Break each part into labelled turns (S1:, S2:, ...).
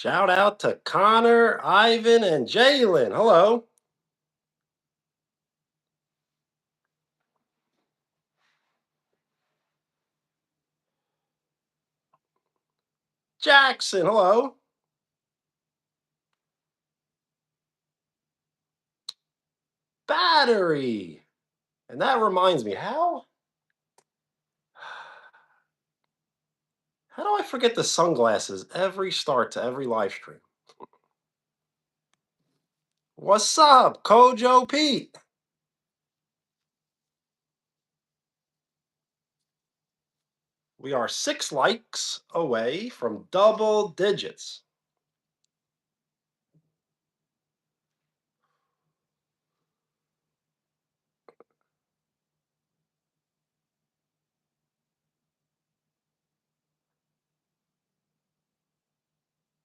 S1: Shout out to Connor, Ivan, and Jalen. Hello. Jackson. Hello. Battery. And that reminds me, how do I forget the sunglasses every start to every live stream? What's up, Kojo Pete? We are 6 likes away from double digits.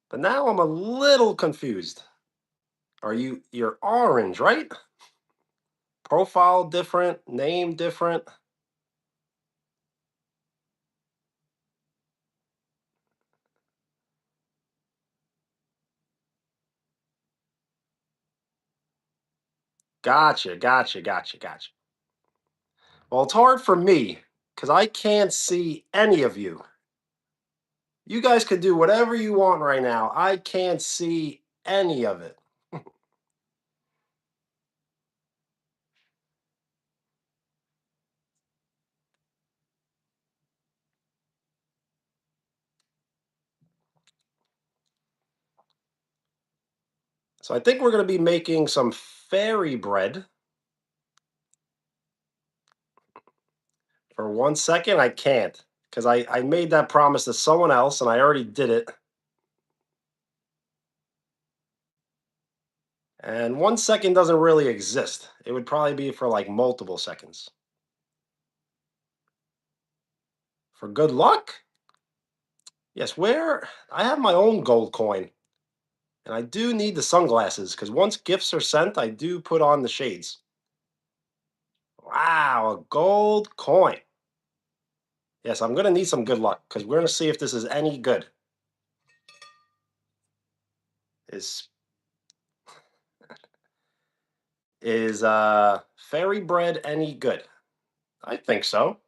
S1: But now I'm a little confused. You're orange, right? Profile different, name different. Gotcha. Well, it's hard for me because I can't see any of you. You guys can do whatever you want right now. I can't see any of it. So I think we're going to be making some fairy bread. For 1 second, I can't because I made that promise to someone else and I already did it. And 1 second doesn't really exist. It would probably be for like multiple seconds. For good luck? Yes, where I have my own gold coin. And I do need the sunglasses because once gifts are sent, I do put on the shades. Wow, a gold coin. Yes, I'm going to need some good luck because we're going to see if this is any good. Is is fairy bread any good? I think so.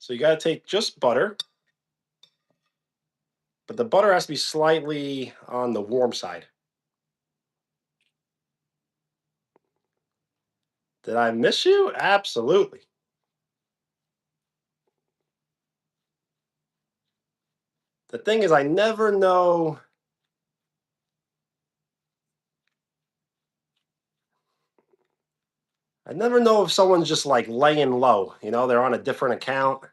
S1: So you got to take just butter, but the butter has to be slightly on the warm side. Did I miss you? Absolutely. The thing is, I never know if someone's just like laying low. They're on a different account.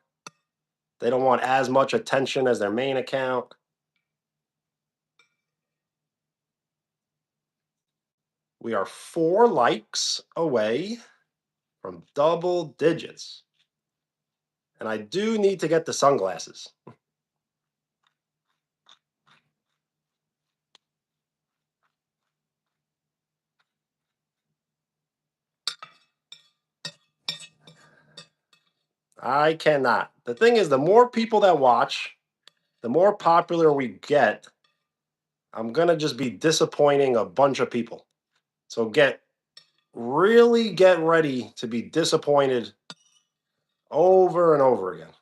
S1: They don't want as much attention as their main account. We are 4 likes away from double digits. And I do need to get the sunglasses. I cannot. The thing is, the more people that watch, the more popular we get, I'm going to just be disappointing a bunch of people. So really get ready to be disappointed over and over again.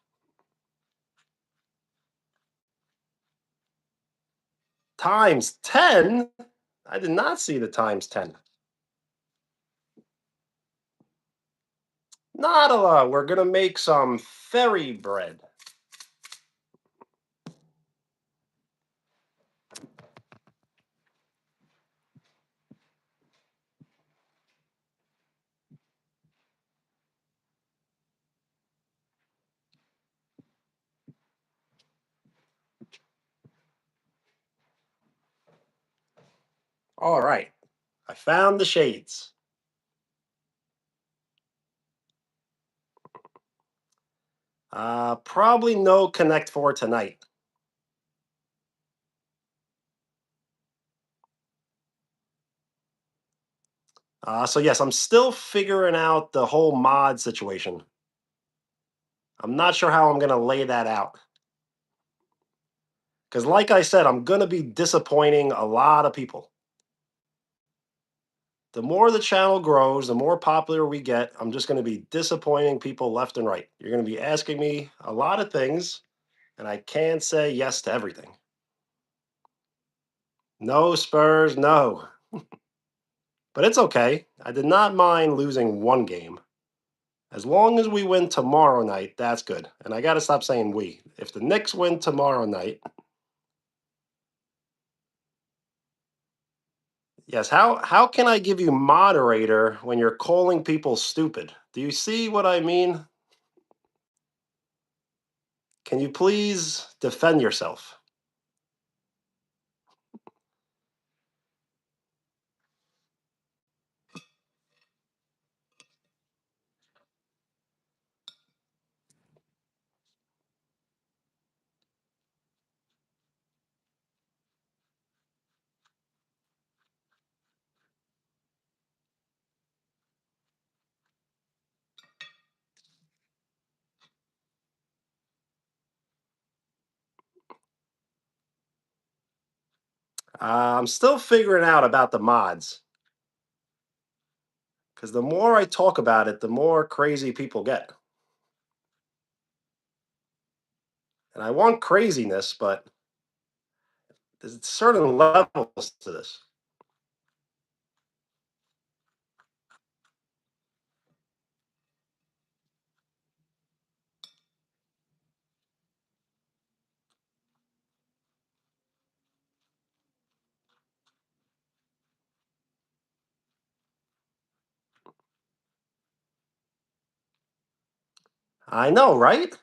S1: Times 10? I did not see the times 10. Not a lot. We're going to make some fairy bread. All right. I found the shades. Probably no Connect Four tonight. So yes, I'm still figuring out the whole mod situation. I'm not sure how I'm going to lay that out. Because, like I said, I'm going to be disappointing a lot of people. The more the channel grows, the more popular we get, I'm just going to be disappointing people left and right. You're going to be asking me a lot of things, and I can't say yes to everything. No, Spurs, no. But it's okay. I did not mind losing one game. As long as we win tomorrow night, that's good. And I got to stop saying we. If the Knicks win tomorrow night, yes, how can I give you moderator when you're calling people stupid? Do you see what I mean? Can you please defend yourself? I'm still figuring out about the mods because the more I talk about it, the more crazy people get. And I want craziness, but there's certain levels to this. I know, right?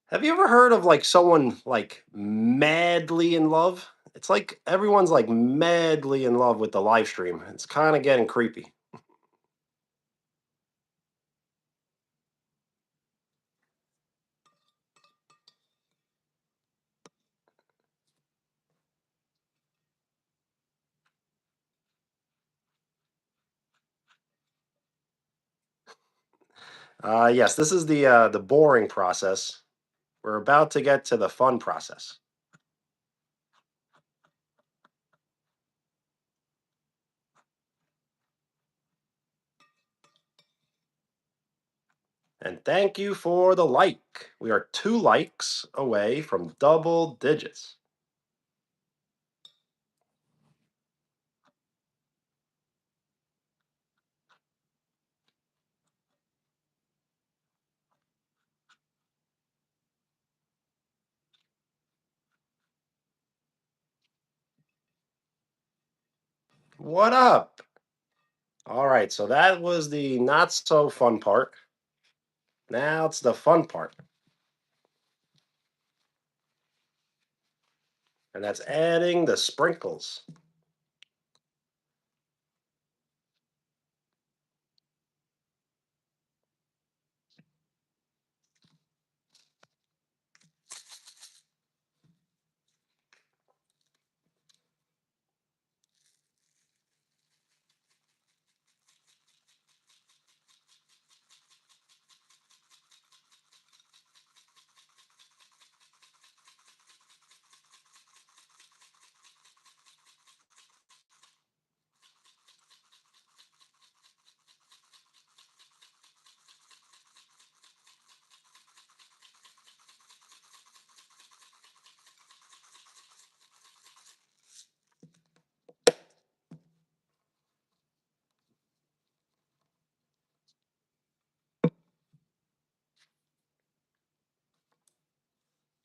S1: Have you ever heard of like someone like madly in love? It's like everyone's like madly in love with the live stream. It's kind of getting creepy. Yes, this is the boring process. We're about to get to the fun process. And thank you for the like. We are 2 likes away from double digits. What up? All right, so that was the not so fun part. Now it's the fun part. And that's adding the sprinkles.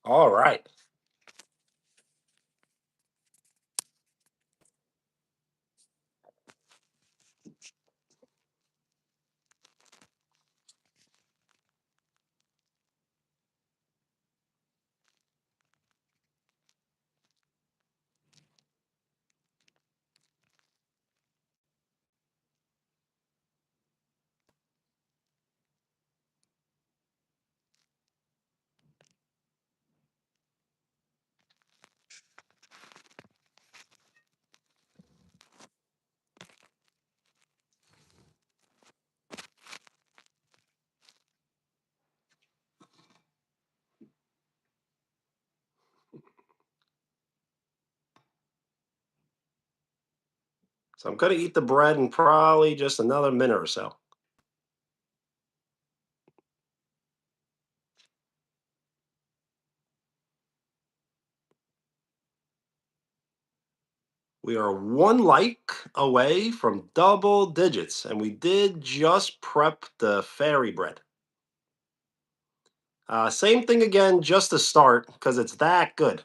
S1: All right. So I'm going to eat the bread in probably just another minute or so. We are one like away from double digits, and we did just prep the fairy bread. Same thing again, just to start, because it's that good.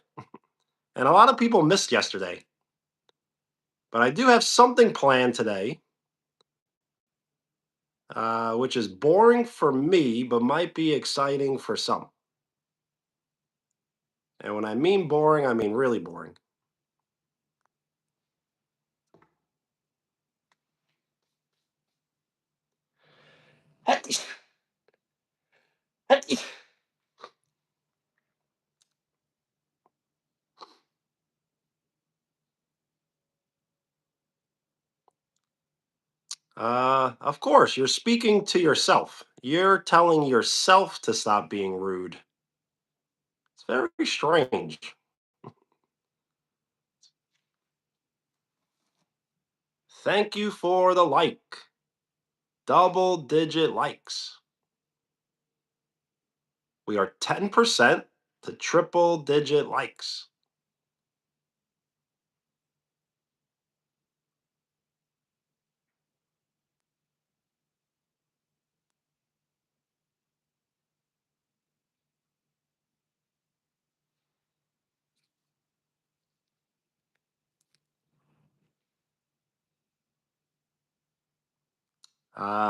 S1: And a lot of people missed yesterday, but I do have something planned today, which is boring for me, but might be exciting for some. And when I mean boring, I mean really boring. Of course, you're speaking to yourself. You're telling yourself to stop being rude. It's very strange. Thank you for the like. Double digit likes. We are 10% to triple digit likes.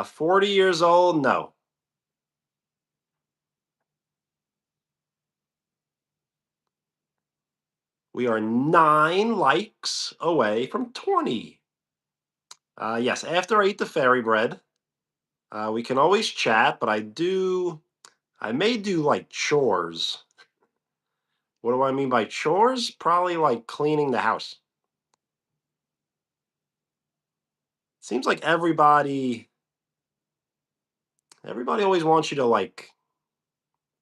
S1: 40 years old, no. We are 9 likes away from 20. Yes, after I eat the fairy bread, we can always chat, but I may do like chores. What do I mean by chores? Probably like cleaning the house. Seems like everybody always wants you to like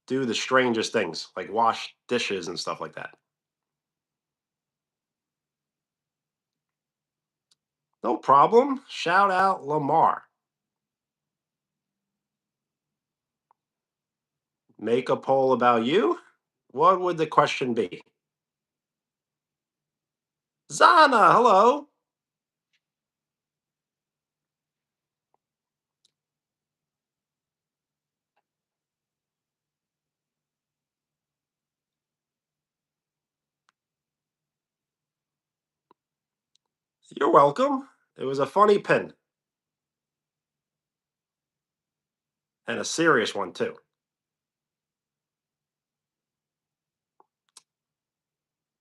S1: do the strangest things, like wash dishes and stuff like that. No problem. Shout out Lamar. Make a poll about you. What would the question be? Zana, hello. You're welcome. It was a funny pin and a serious one too.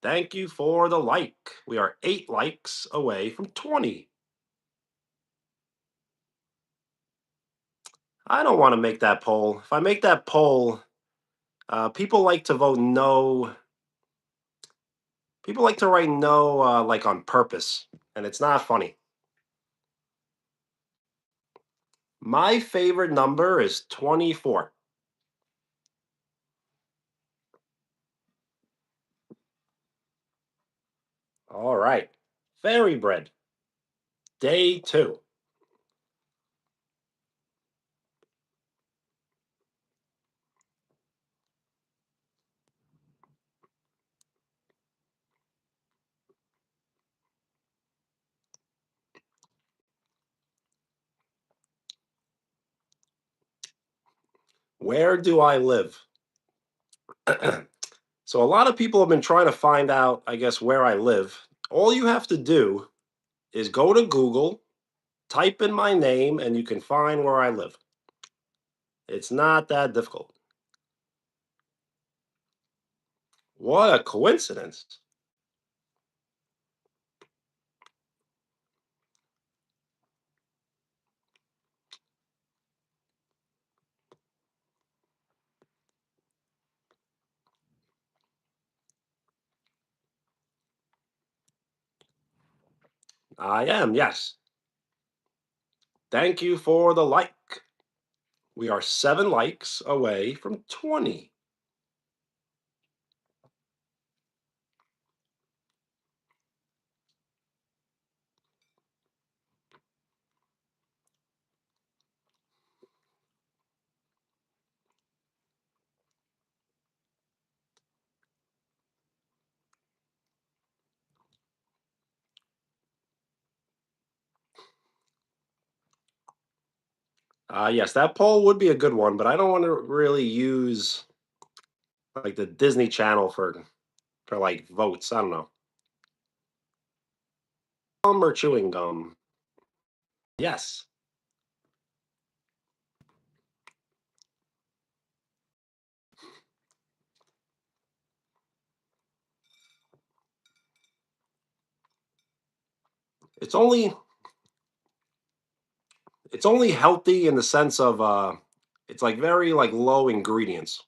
S1: Thank you for the like. We are 8 likes away from 20. I don't want to make that poll. If I make that poll, people like to vote no. People like to write no, like on purpose, and it's not funny. My favorite number is 24. All right. Fairy bread. Day 2. Where do I live? So a lot of people have been trying to find out, I guess, where I live. All you have to do is go to Google, type in my name, and you can find where I live. It's not that difficult. What a coincidence. I am, yes. Thank you for the like. We are 7 likes away from 20. Yes, that poll would be a good one, but I don't want to really use like the Disney Channel for like votes. I don't know. Gum or chewing gum? Yes. It's only it's only healthy in the sense of it's like very like low ingredients.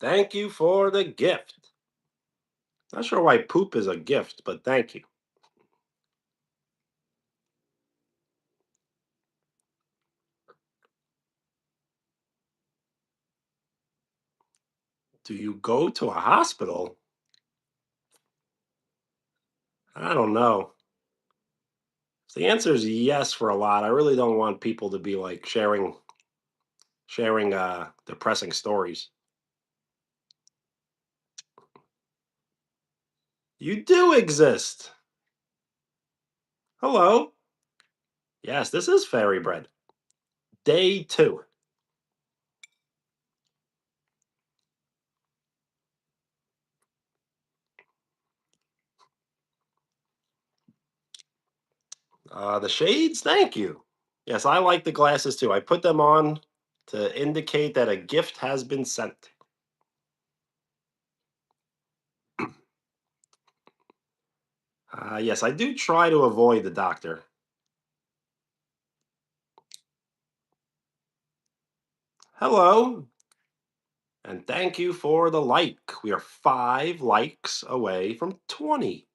S1: Thank you for the gift. Not sure why poop is a gift, but thank you. Do you go to a hospital? I don't know. If the answer is yes for a lot, I really don't want people to be like sharing depressing stories. You do exist. Hello. Yes, this is fairy bread. Day 2. The shades, thank you. Yes, I like the glasses too. I put them on to indicate that a gift has been sent. Yes, I do try to avoid the doctor. Hello, and thank you for the like. We are 5 likes away from 20.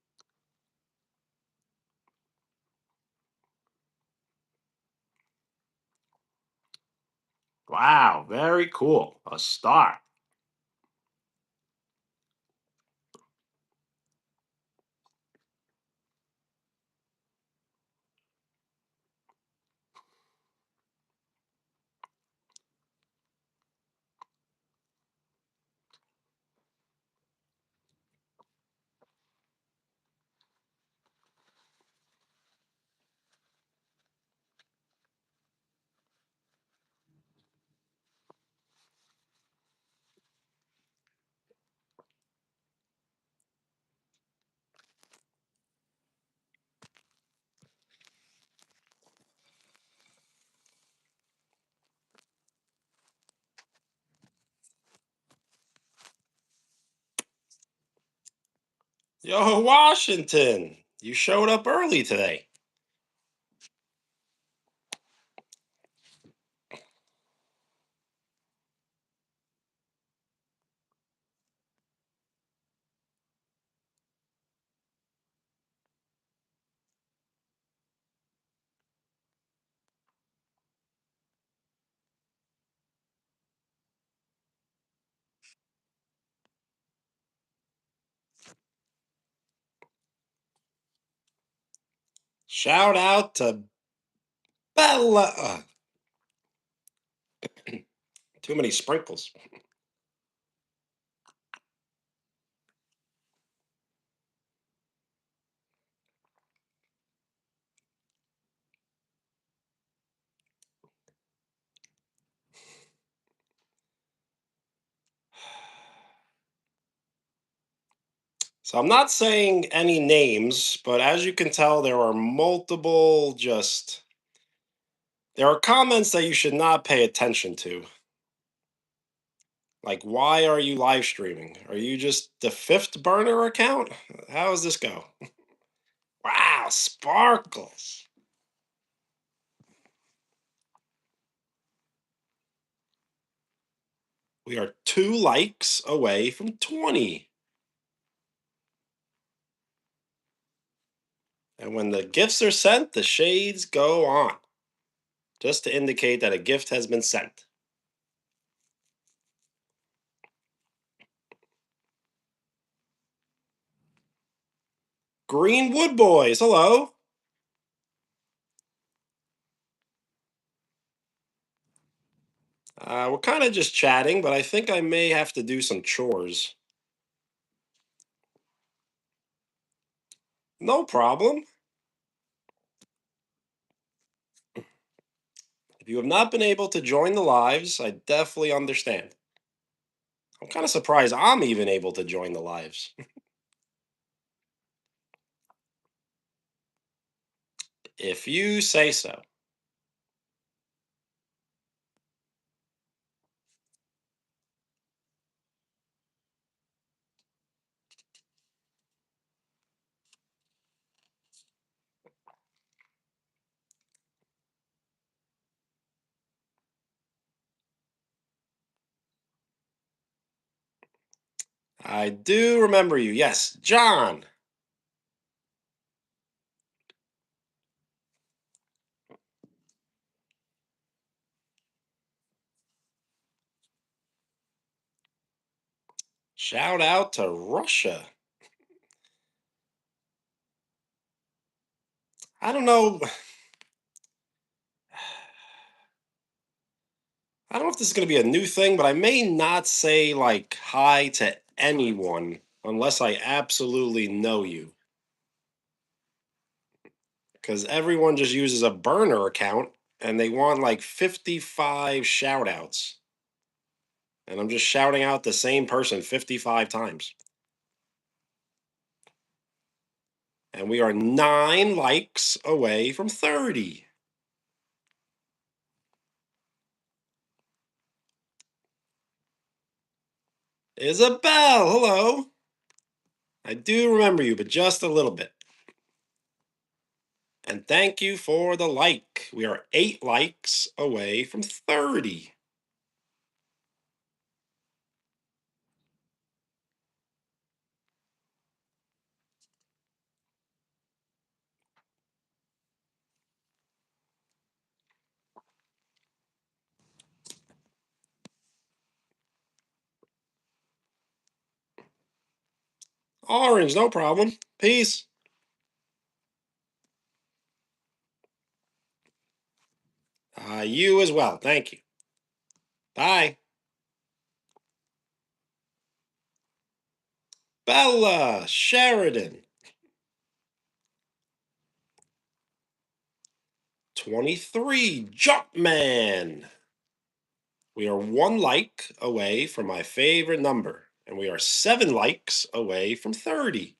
S1: Wow, very cool. A star. Yo, Washington, you showed up early today. Shout out to Bella. Too many sprinkles. So I'm not saying any names, but as you can tell, there are multiple there are comments that you should not pay attention to. Like, why are you live streaming? Are you just the fifth burner account? How does this go? Wow, sparkles. We are 2 likes away from 20. And when the gifts are sent, the shades go on, just to indicate that a gift has been sent. Greenwood Boys, hello. We're kind of just chatting, but I think I may have to do some chores. No problem. If you have not been able to join the lives, I definitely understand. I'm kind of surprised I'm even able to join the lives. If you say so. I do remember you. Yes, John. Shout out to Russia. I don't know. I don't know if this is going to be a new thing, but I may not say like hi to anyone unless I absolutely know you. Because everyone just uses a burner account and they want like 55 shout outs. And I'm just shouting out the same person 55 times. And we are 9 likes away from 30. Isabel, hello. I do remember you, but just a little bit. And thank you for the like. We are 8 likes away from 30. Orange, no problem. Peace. You as well. Thank you. Bye. Bella Sheridan. 23. Jumpman. We are 1 like away from my favorite number. And we are 7 likes away from 30.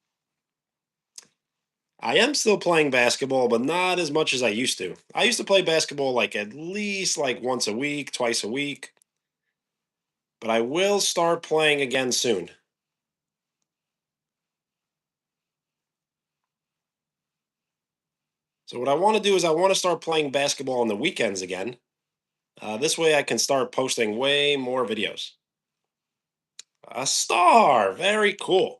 S1: I am still playing basketball, but not as much as I used to. I used to play basketball like at least like once a week, twice a week. But I will start playing again soon. So what I want to do is I want to start playing basketball on the weekends again. This way I can start posting way more videos. A star, very cool.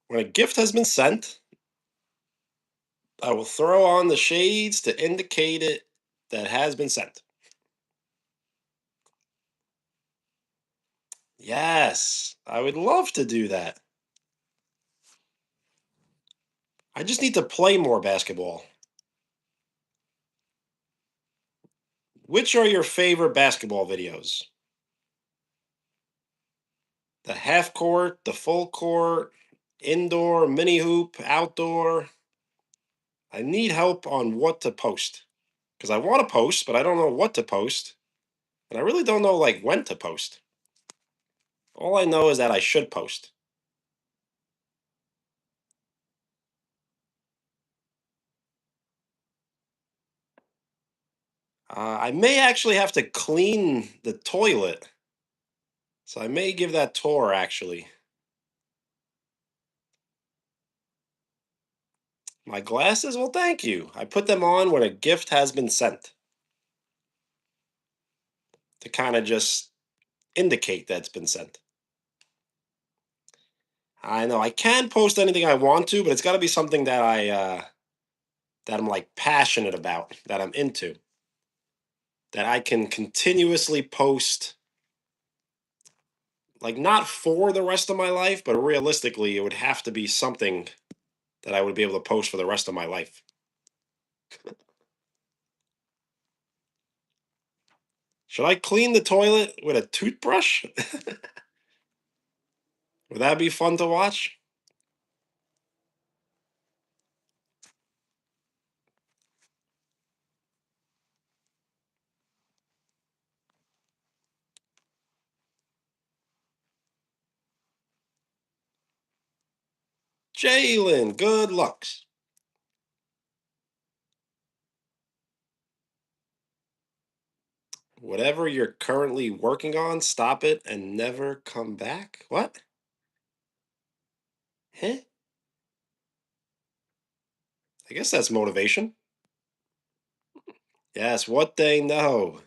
S1: When a gift has been sent, I will throw on the shades to indicate it that has been sent. Yes, I would love to do that. I just need to play more basketball. Which are your favorite basketball videos? The half court, the full court, indoor, mini hoop, outdoor? I need help on what to post because I want to post, but I don't know what to post. And I really don't know like when to post. All I know is that I should post. I may actually have to clean the toilet. So I may give that tour actually. My glasses? Well, thank you. I put them on when a gift has been sent to kind of just indicate that it's been sent. I know I can post anything I want to, but it's got to be something that I'm like passionate about, that I'm into, that I can continuously post, like not for the rest of my life, but realistically, it would have to be something that I would be able to post for the rest of my life. Should I clean the toilet with a toothbrush? Would that be fun to watch? Jalen, good lucks. Whatever you're currently working on, stop it and never come back. What? Huh? I guess that's motivation. Yes, what they know.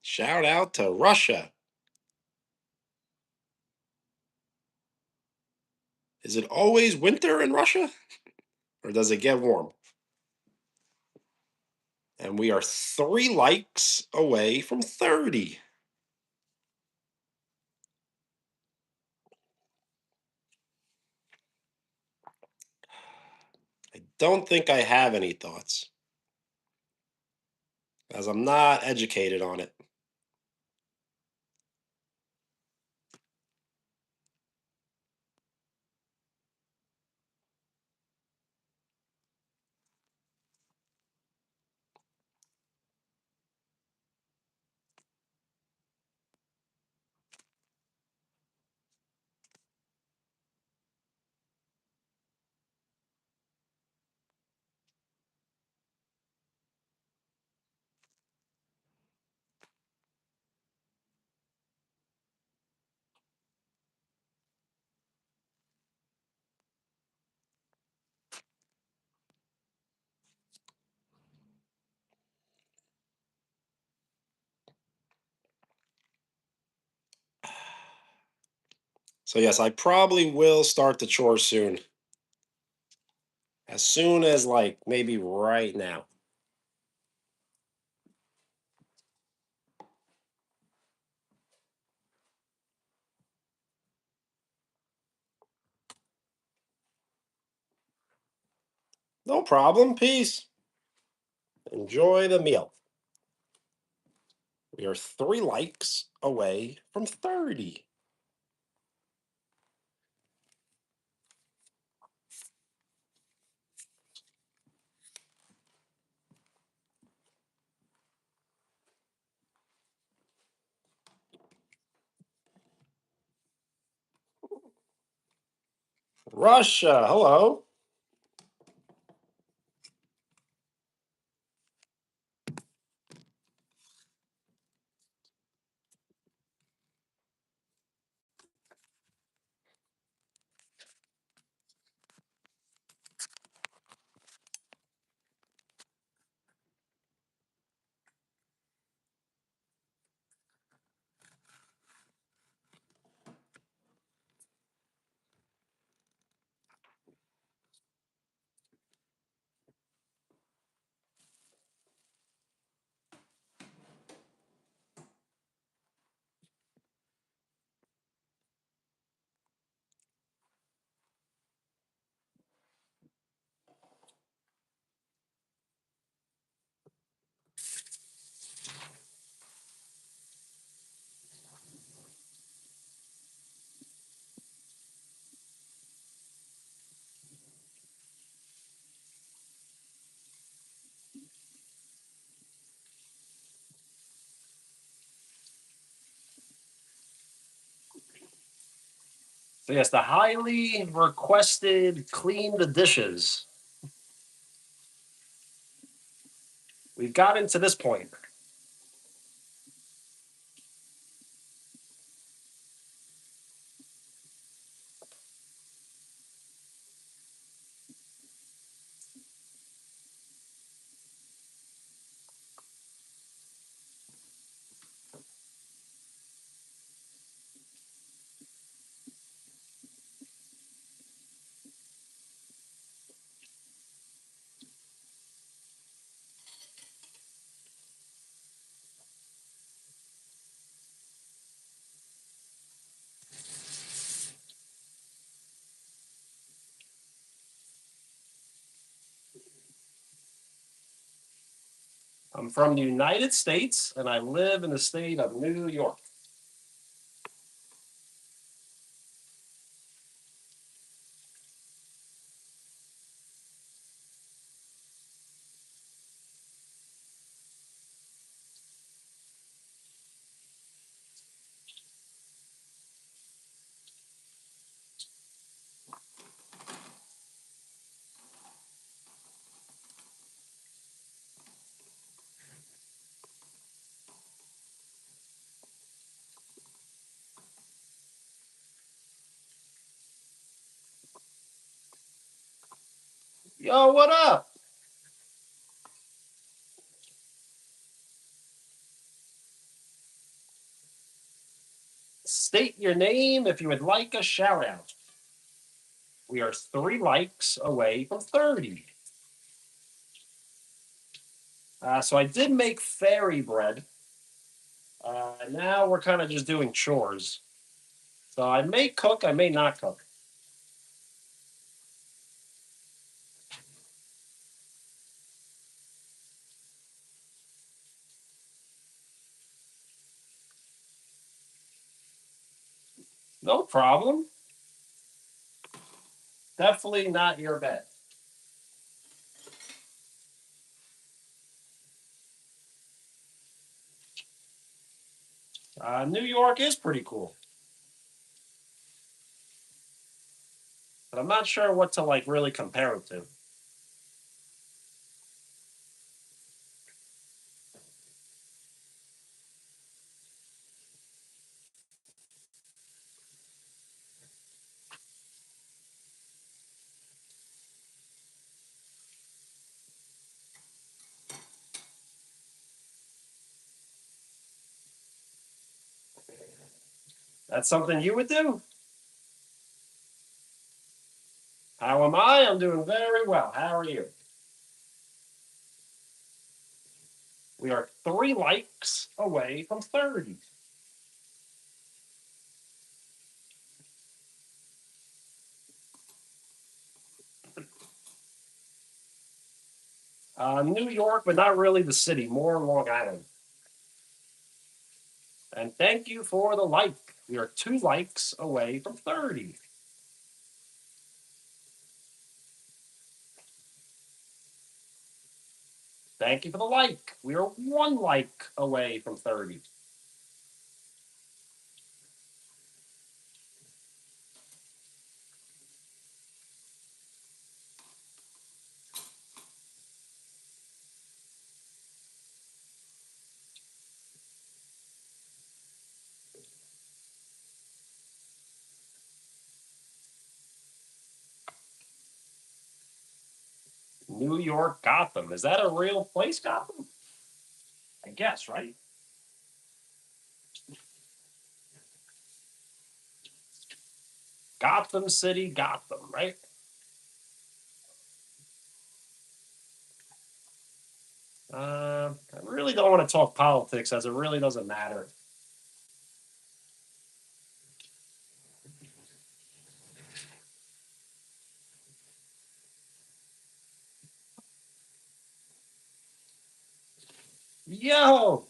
S1: Shout out to Russia. Is it always winter in Russia? Or does it get warm? And we are 3 likes away from 30. I don't think I have any thoughts, as I'm not educated on it. So, yes, I probably will start the chore soon. As soon as, like, maybe right now. No problem. Peace. Enjoy the meal. We are 3 likes away from 30. Russia, hello. So yes, the highly requested clean the dishes. We've gotten to this point. I'm from the United States and I live in the state of New York. Yo, what up? State your name if you would like a shout out. We are 3 likes away from 30. So I did make fairy bread. Now we're kind of just doing chores. So I may cook, I may not cook. No problem. Definitely not your bet. New York is pretty cool, but I'm not sure what to like really compare it to. That's something you would do. How am I? I'm doing very well. How are you? We are 3 likes away from 30. New York, but not really the city, more Long Island. And thank you for the like. We are 2 likes away from 30. Thank you for the like. We are 1 like away from 30. New York, Gotham. Is that a real place, Gotham? I guess, right? Gotham City, Gotham, right? I really don't want to talk politics as it really doesn't matter. Yo,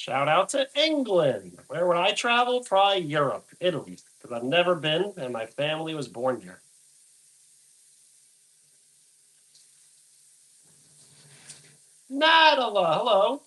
S1: Shout out to England. Where would I travel? Probably Europe, Italy, because I've never been and my family was born here. Nadala, hello.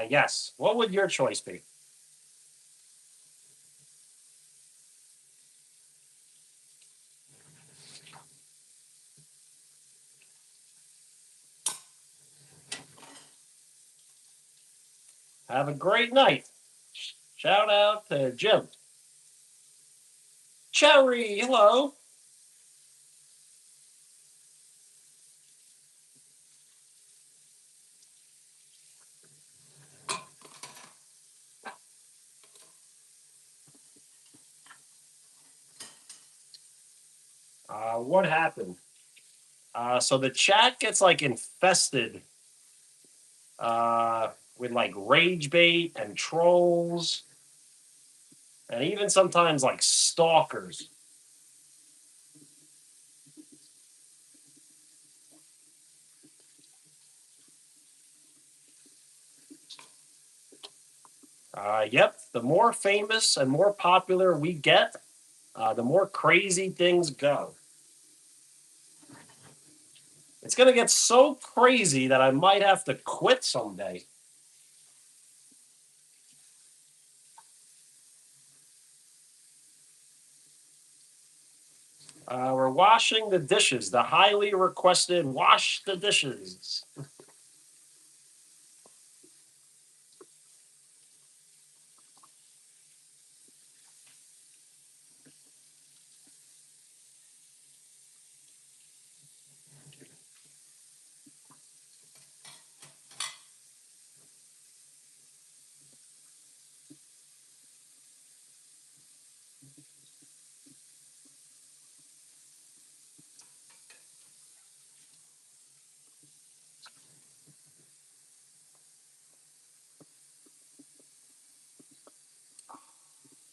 S1: Yes. What would your choice be? Have a great night. Shout out to Jim. Cherry, hello. What happened? So the chat gets like infested uh, with like rage bait and trolls, and even sometimes like stalkers. Yep, the more famous and more popular we get, the more crazy things go. It's going to get so crazy that I might have to quit someday. We're washing the dishes, the highly requested wash the dishes.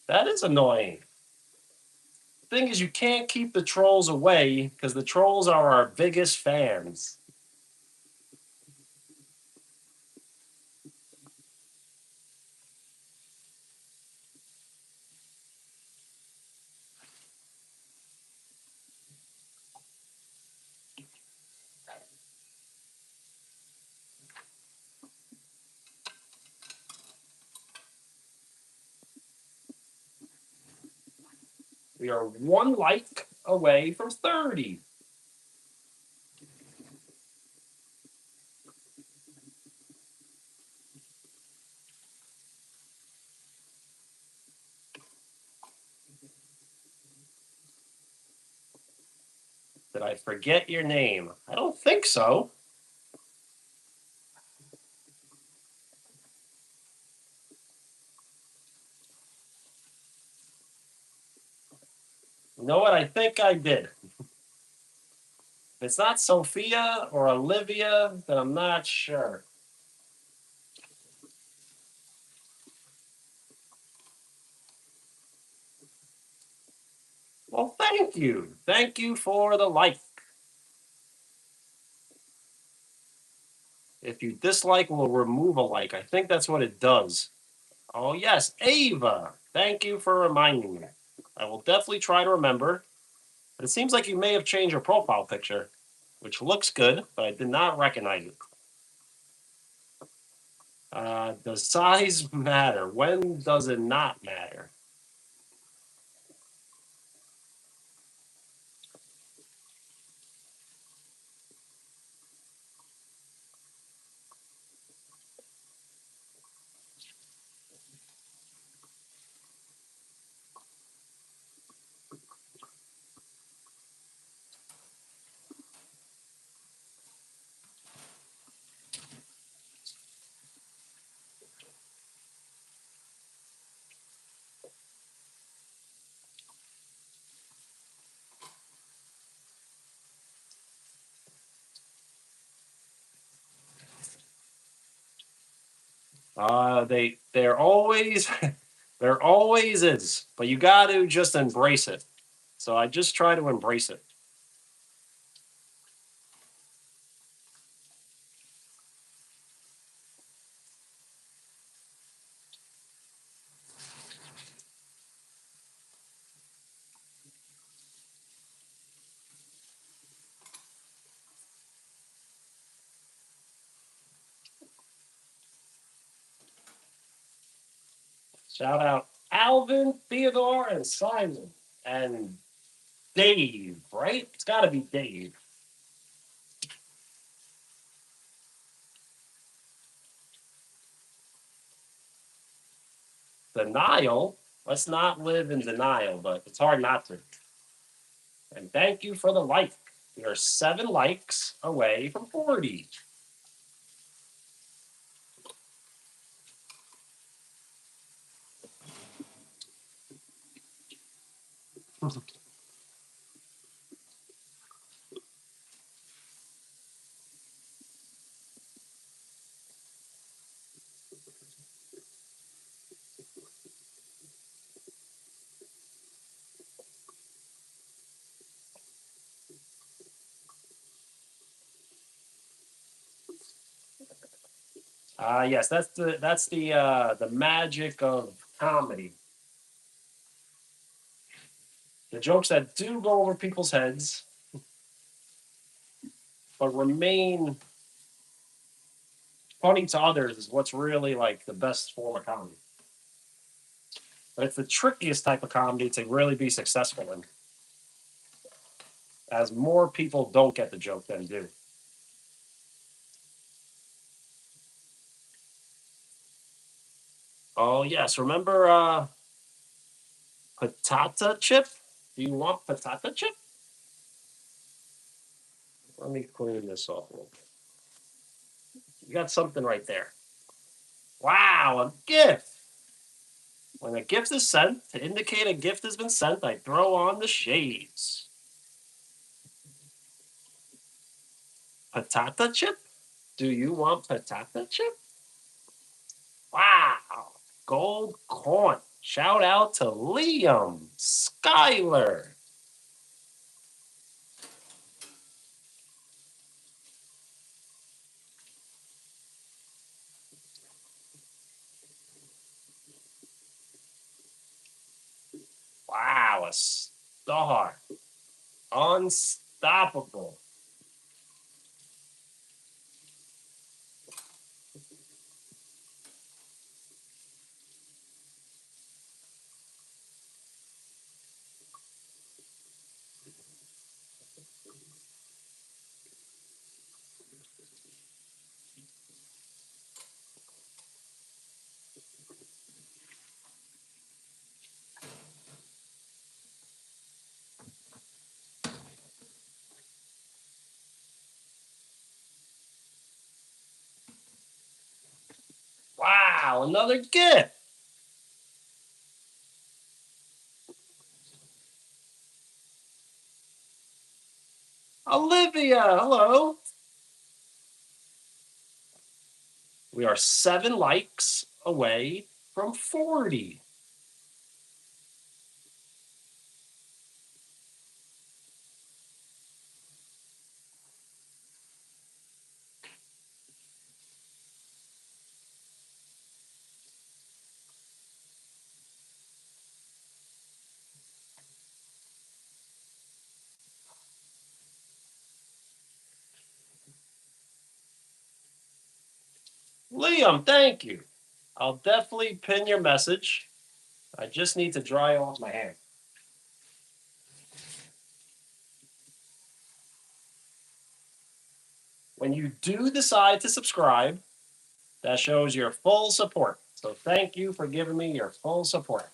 S1: That is annoying. The thing is, you can't keep the trolls away because the trolls are our biggest fans. We are one like away from 30. Did I forget your name? I don't think so. You know what? I think I did. If it's not Sophia or Olivia, then I'm not sure. Well, thank you. Thank you for the like. If you dislike, we'll remove a like. I think that's what it does. Oh, yes, Ava. Thank you for reminding me. I will definitely try to remember. But it seems like you may have changed your profile picture, which looks good, but I did not recognize it. Does size matter? When does it not matter? They're always there always is, but you got to just embrace it. So I just try to embrace it. Shout out Alvin, Theodore, and Simon, and Dave. Right? It's got to be Dave. Denial. Let's not live in denial, but it's hard not to. And thank you for the like. We are 7 likes away from 40. Yes, that's the magic of comedy. The jokes that do go over people's heads, but remain funny to others is what's really like the best form of comedy. But it's the trickiest type of comedy to really be successful in, as more people don't get the joke than do. Oh yes, remember patata chip? Do you want patata chip? Let me clean this off a little bit. You got something right there. Wow, a gift. When a gift is sent, to indicate a gift has been sent, I throw on the shades. Patata chip? Do you want patata chip? Wow. Gold coin. Shout out to Liam, Skyler. Wow, a star. Unstoppable. Wow, another gift. Olivia, hello. We are 7 likes away from 40. Liam, thank you. I'll definitely pin your message. I just need to dry off my hand. When you do decide to subscribe, that shows your full support. So thank you for giving me your full support.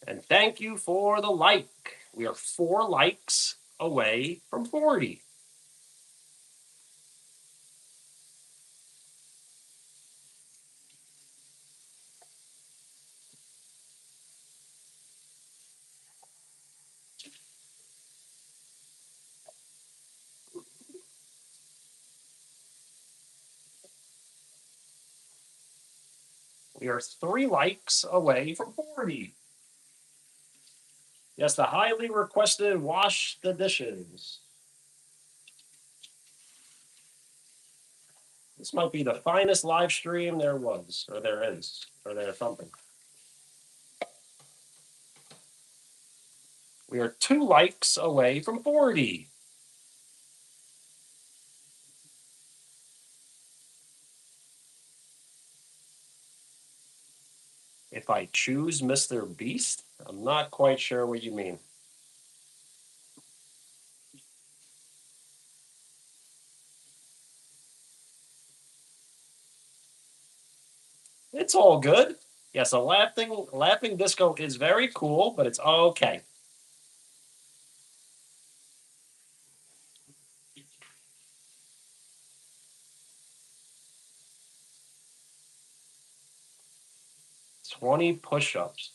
S1: And thank you for the like. We are 4 likes away from 40. We are 3 likes away from 40. Yes, the highly requested wash the dishes. This might be the finest live stream there was, or there is, or there's something. We are 2 likes away from 40. If I choose Mr. Beast, I'm not quite sure what you mean. It's all good. Yes, a laughing disco is very cool, but it's okay. $20 push-ups.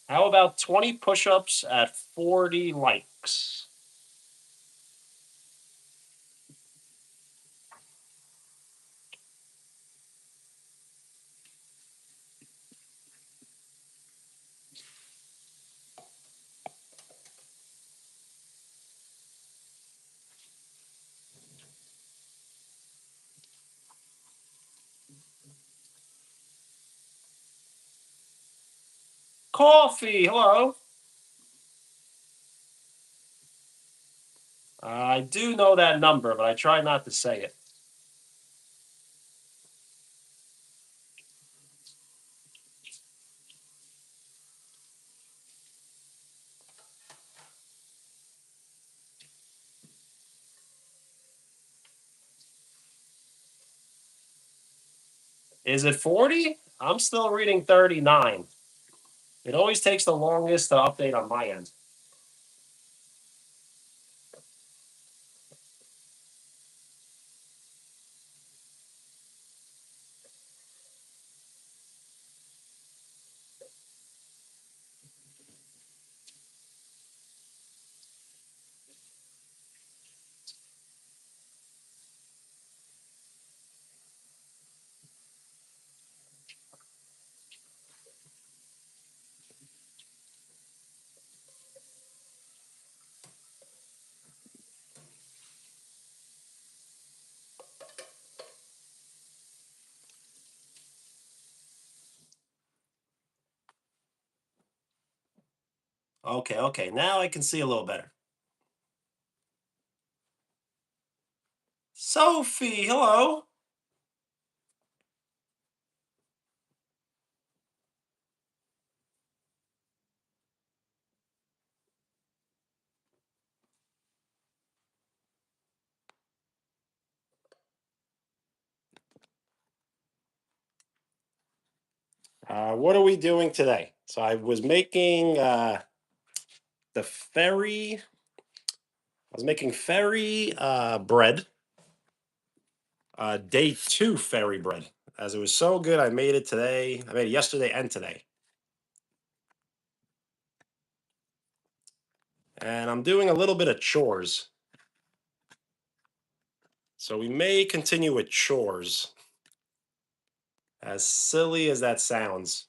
S1: How about 20 push-ups at 40 likes? Coffee, hello. I do know that number, but I try not to say it. Is it 40? I'm still reading 39. It always takes the longest to update on my end. Okay. Now I can see a little better. Sophie, hello. What are we doing today? So I was making the ferry. I was making ferry bread. Day 2 ferry bread. As it was so good, I made it today. I made it yesterday and today. And I'm doing a little bit of chores. So we may continue with chores. As silly as that sounds.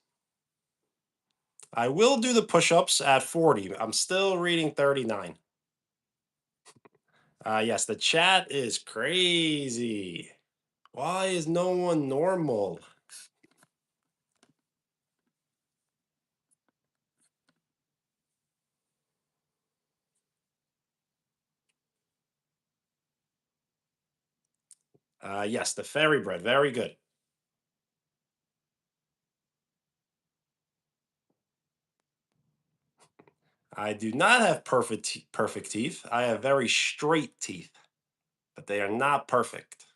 S1: I will do the push-ups at 40. I'm still reading 39. Yes, the chat is crazy. Why is no one normal? Yes, the fairy bread, very good. I do not have perfect teeth. I have very straight teeth, but they are not perfect.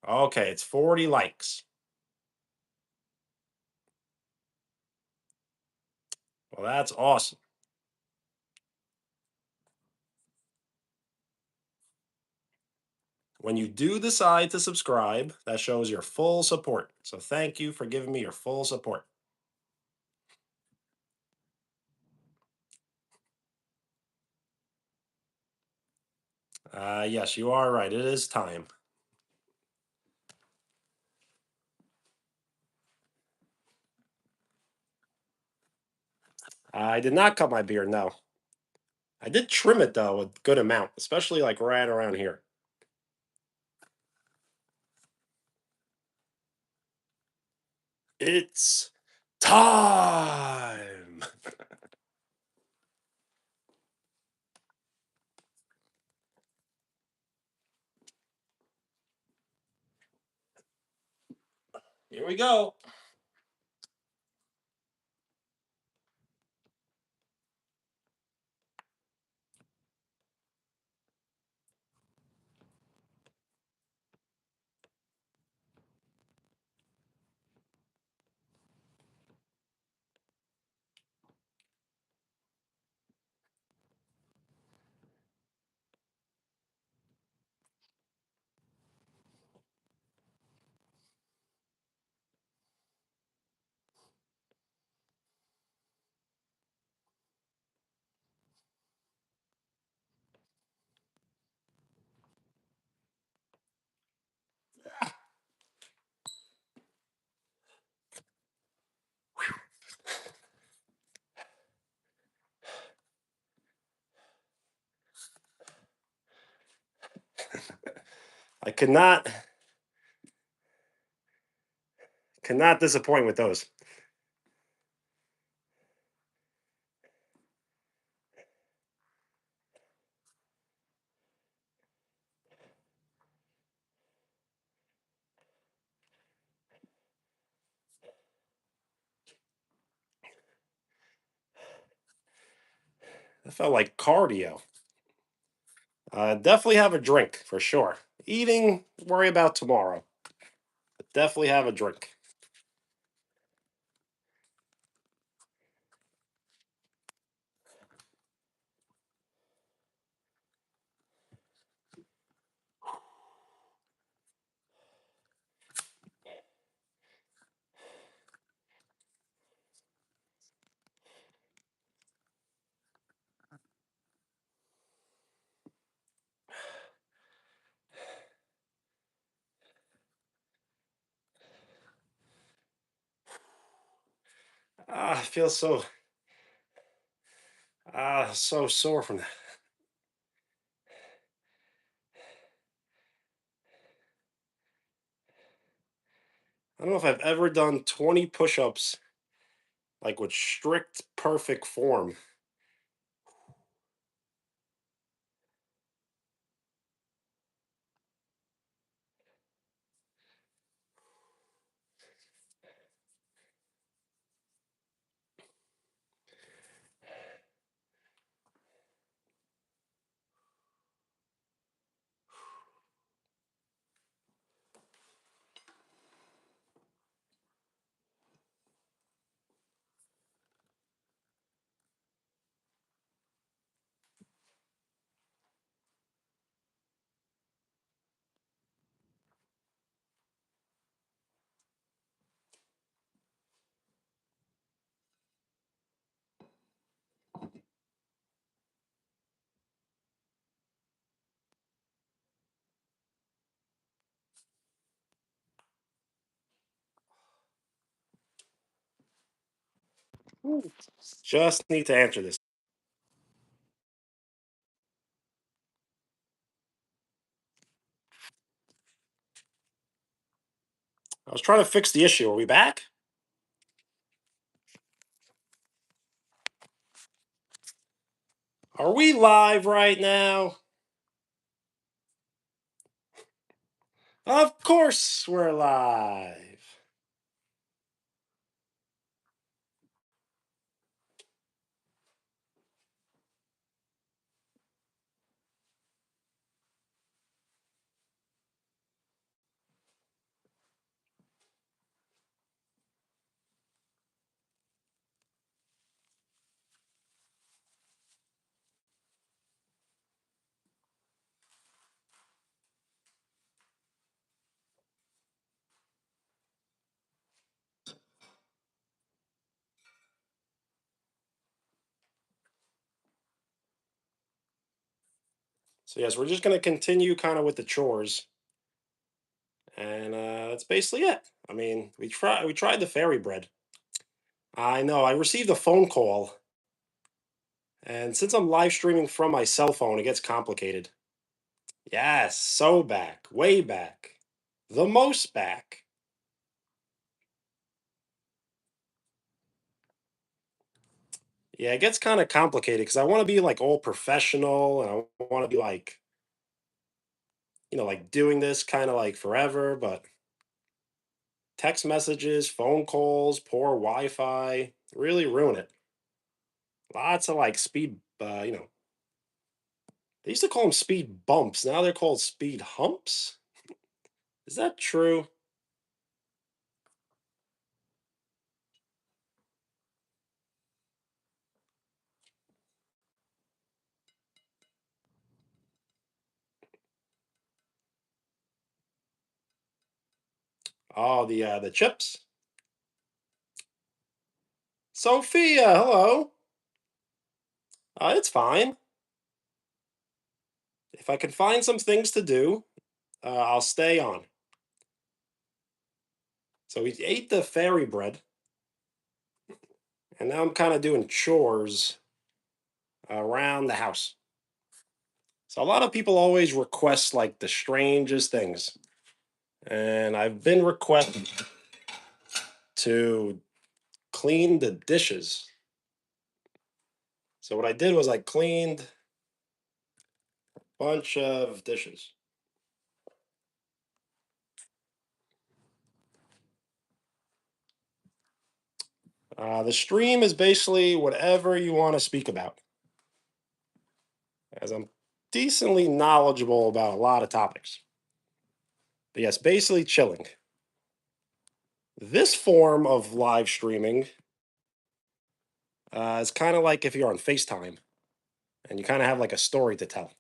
S1: Okay, it's 40 likes. Well, that's awesome. When you do decide to subscribe, that shows your full support. So thank you for giving me your full support. Yes, you are right. It is time. I did not cut my beard. No, I did trim it though a good amount, especially like right around here. It's time. Here we go. I cannot disappoint with those. That felt like cardio. Definitely have a drink for sure. Eating, worry about tomorrow. But definitely have a drink. I feel so sore from that. I don't know if I've ever done 20 push-ups like with strict perfect form. Just need to answer this. I was trying to fix the issue. Are we back? Are we live right now? Of course we're live. So yes, we're just gonna continue kind of with the chores, and that's basically it. I mean, we tried the fairy bread. I know. I received a phone call And since I'm live streaming from my cell phone, it gets complicated. Yes, so back, way back, the most back. Yeah, it gets kind of complicated because I want to be like all professional and I want to be like, like doing this kind of like forever, but text messages, phone calls, poor Wi-Fi really ruin it. Lots of like speed, they used to call them speed bumps. Now they're called speed humps. Is that true? Oh, the chips. Sophia, hello. It's fine. If I can find some things to do, I'll stay on. So we ate the fairy bread, and now I'm kind of doing chores around the house. So a lot of people always request like the strangest things, and I've been requested to clean the dishes. So what I did was I cleaned a bunch of dishes. The stream is basically whatever you want to speak about, as I'm decently knowledgeable about a lot of topics. But yes, basically chilling. This form of live streaming is kind of like if you're on FaceTime and you kind of have like a story to tell.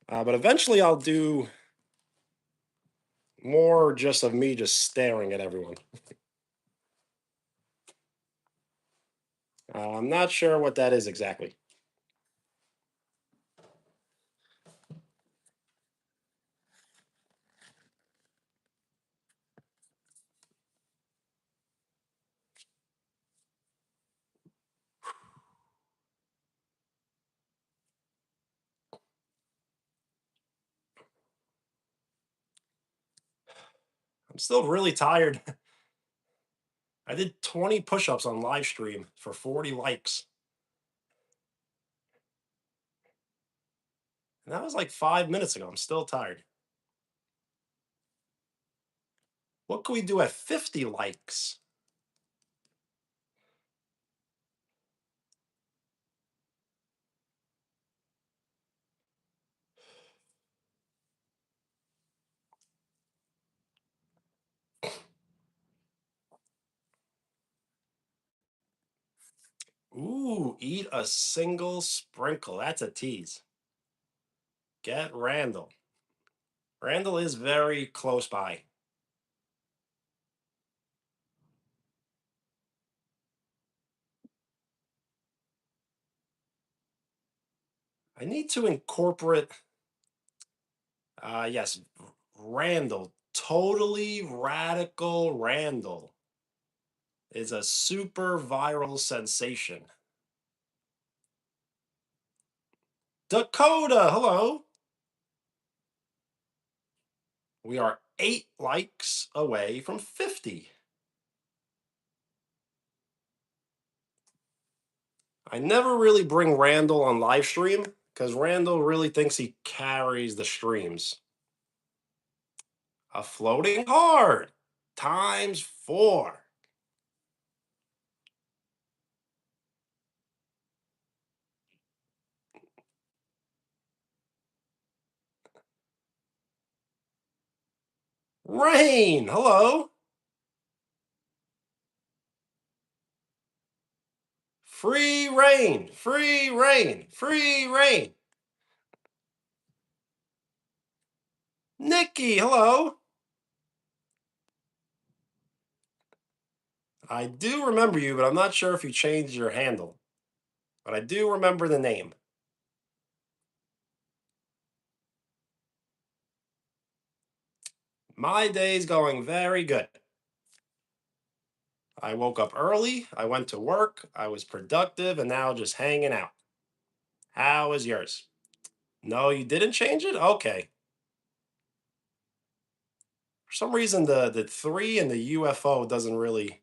S1: But eventually I'll do more just of me just staring at everyone. I'm not sure what that is exactly. I'm still really tired. I did 20 push ups on live stream for 40 likes. And that was like 5 minutes ago. I'm still tired. What can we do at 50 likes? Ooh, eat a single sprinkle. That's a tease. Get Randall. Randall is very close by. I need to incorporate, yes, Randall. Totally radical Randall is a super viral sensation. Dakota, hello. We are 8 likes away from 50. I never really bring Randall on live stream because Randall really thinks he carries the streams. A floating heart times 4. Rain, hello. Free rain, free rain, free rain. Nikki, hello. I do remember you, but I'm not sure if you changed your handle. But I do remember the name. My day's going very good. I woke up early. I went to work. I was productive and now just hanging out. How is yours? No, you didn't change it? Okay. For some reason, the three and the UFO doesn't really,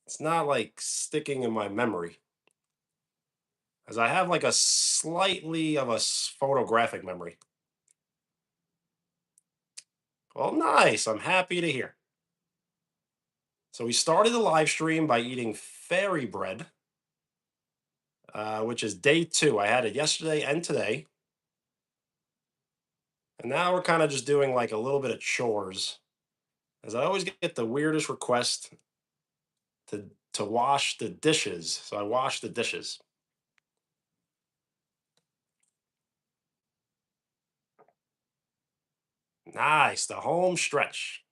S1: it's not like sticking in my memory. As I have like a slightly of a photographic memory. Well, nice. I'm happy to hear. So we started the live stream by eating fairy bread, which is day two. I had it yesterday and today. And now we're kind of just doing like a little bit of chores, as I always get the weirdest request to wash the dishes. So I wash the dishes. Nice, the home stretch.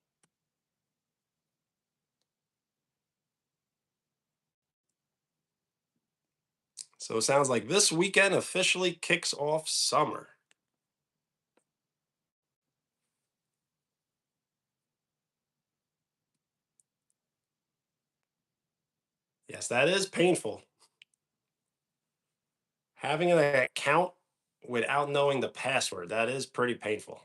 S1: So it sounds like this weekend officially kicks off summer. Yes, that is painful. Having an account without knowing the password, that is pretty painful.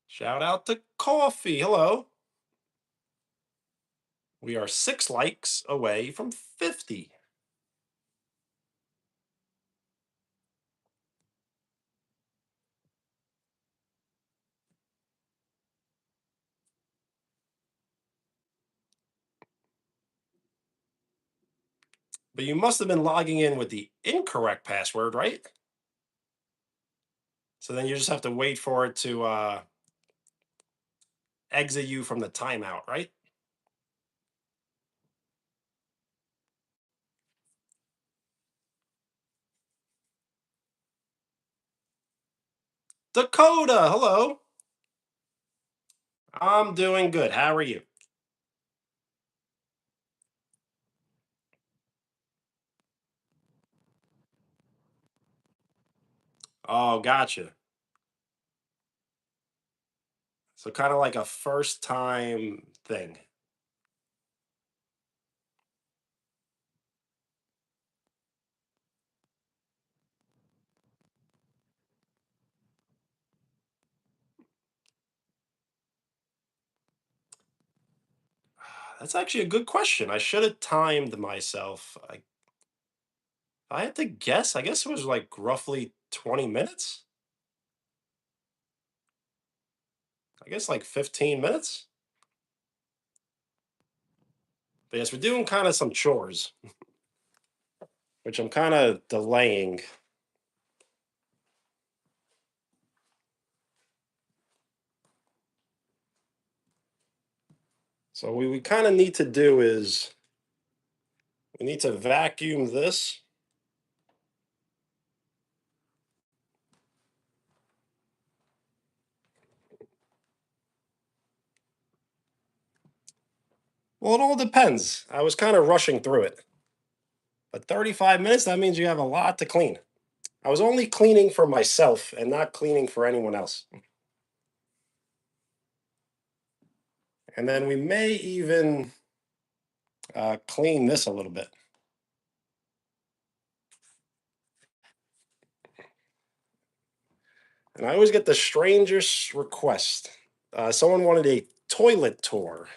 S1: Shout out to Coffee. Hello. We are 6 likes away from 50. But you must have been logging in with the incorrect password, right? So then you just have to wait for it to exit you from the timeout, right? Dakota, hello. I'm doing good. How are you? Oh, gotcha. So kind of like a first time thing. That's actually a good question. I should have timed myself. I had to guess. I guess it was like roughly 20 minutes. I guess like 15 minutes. But yes, we're doing kind of some chores, which I'm kind of delaying. So what we kind of need to do is we need to vacuum this. Well, it all depends. I was kind of rushing through it. But 35 minutes, that means you have a lot to clean. I was only cleaning for myself and not cleaning for anyone else. And then we may even clean this a little bit. And I always get the strangest request. Someone wanted a toilet tour.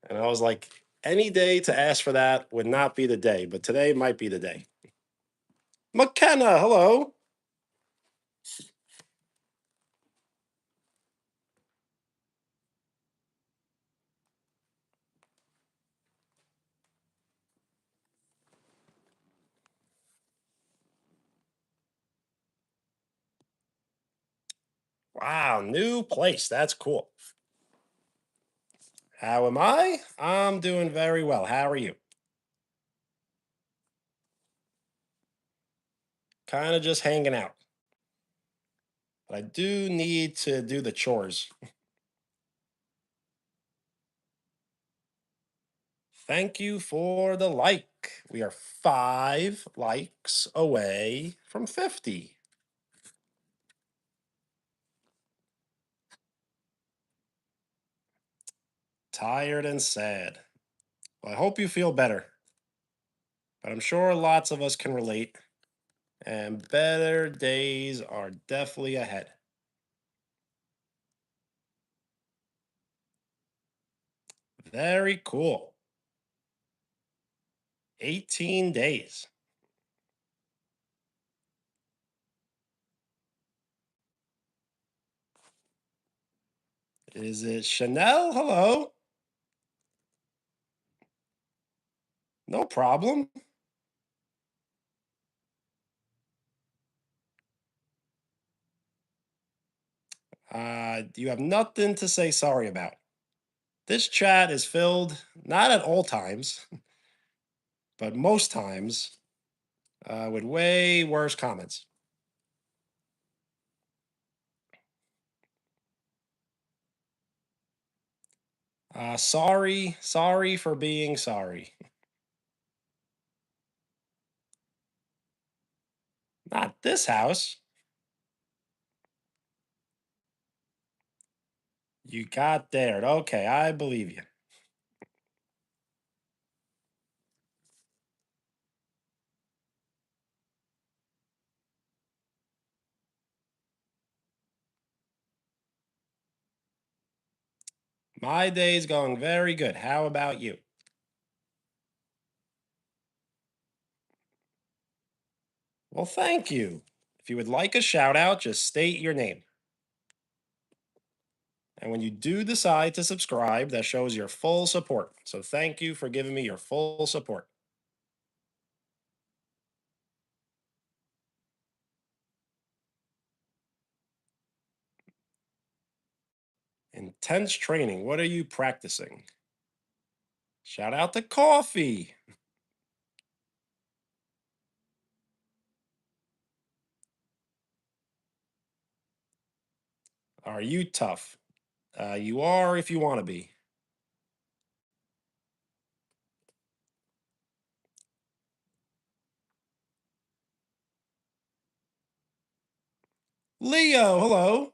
S1: And I was like, any day to ask for that would not be the day, but today might be the day. McKenna, hello. Wow, new place. That's cool. How am I? I'm doing very well. How are you? Kind of just hanging out. But I do need to do the chores. Thank you for the like. We are 5 likes away from 50. tired and sad. Well, I hope you feel better, but I'm sure lots of us can relate, and better days are definitely ahead. Very cool. 18 days. Is it Chanel? Hello. No problem. You have nothing to say sorry about. This chat is filled, not at all times, but most times, with way worse comments. Sorry for being sorry. Not this house. You got dared. Okay, I believe you. My day's going very good. How about you? Well, thank you. If you would like a shout out, just state your name. And when you do decide to subscribe, that shows your full support. So thank you for giving me your full support. Intense training. What are you practicing? Shout out to coffee. Are you tough? You are if you want to be. Leo, hello.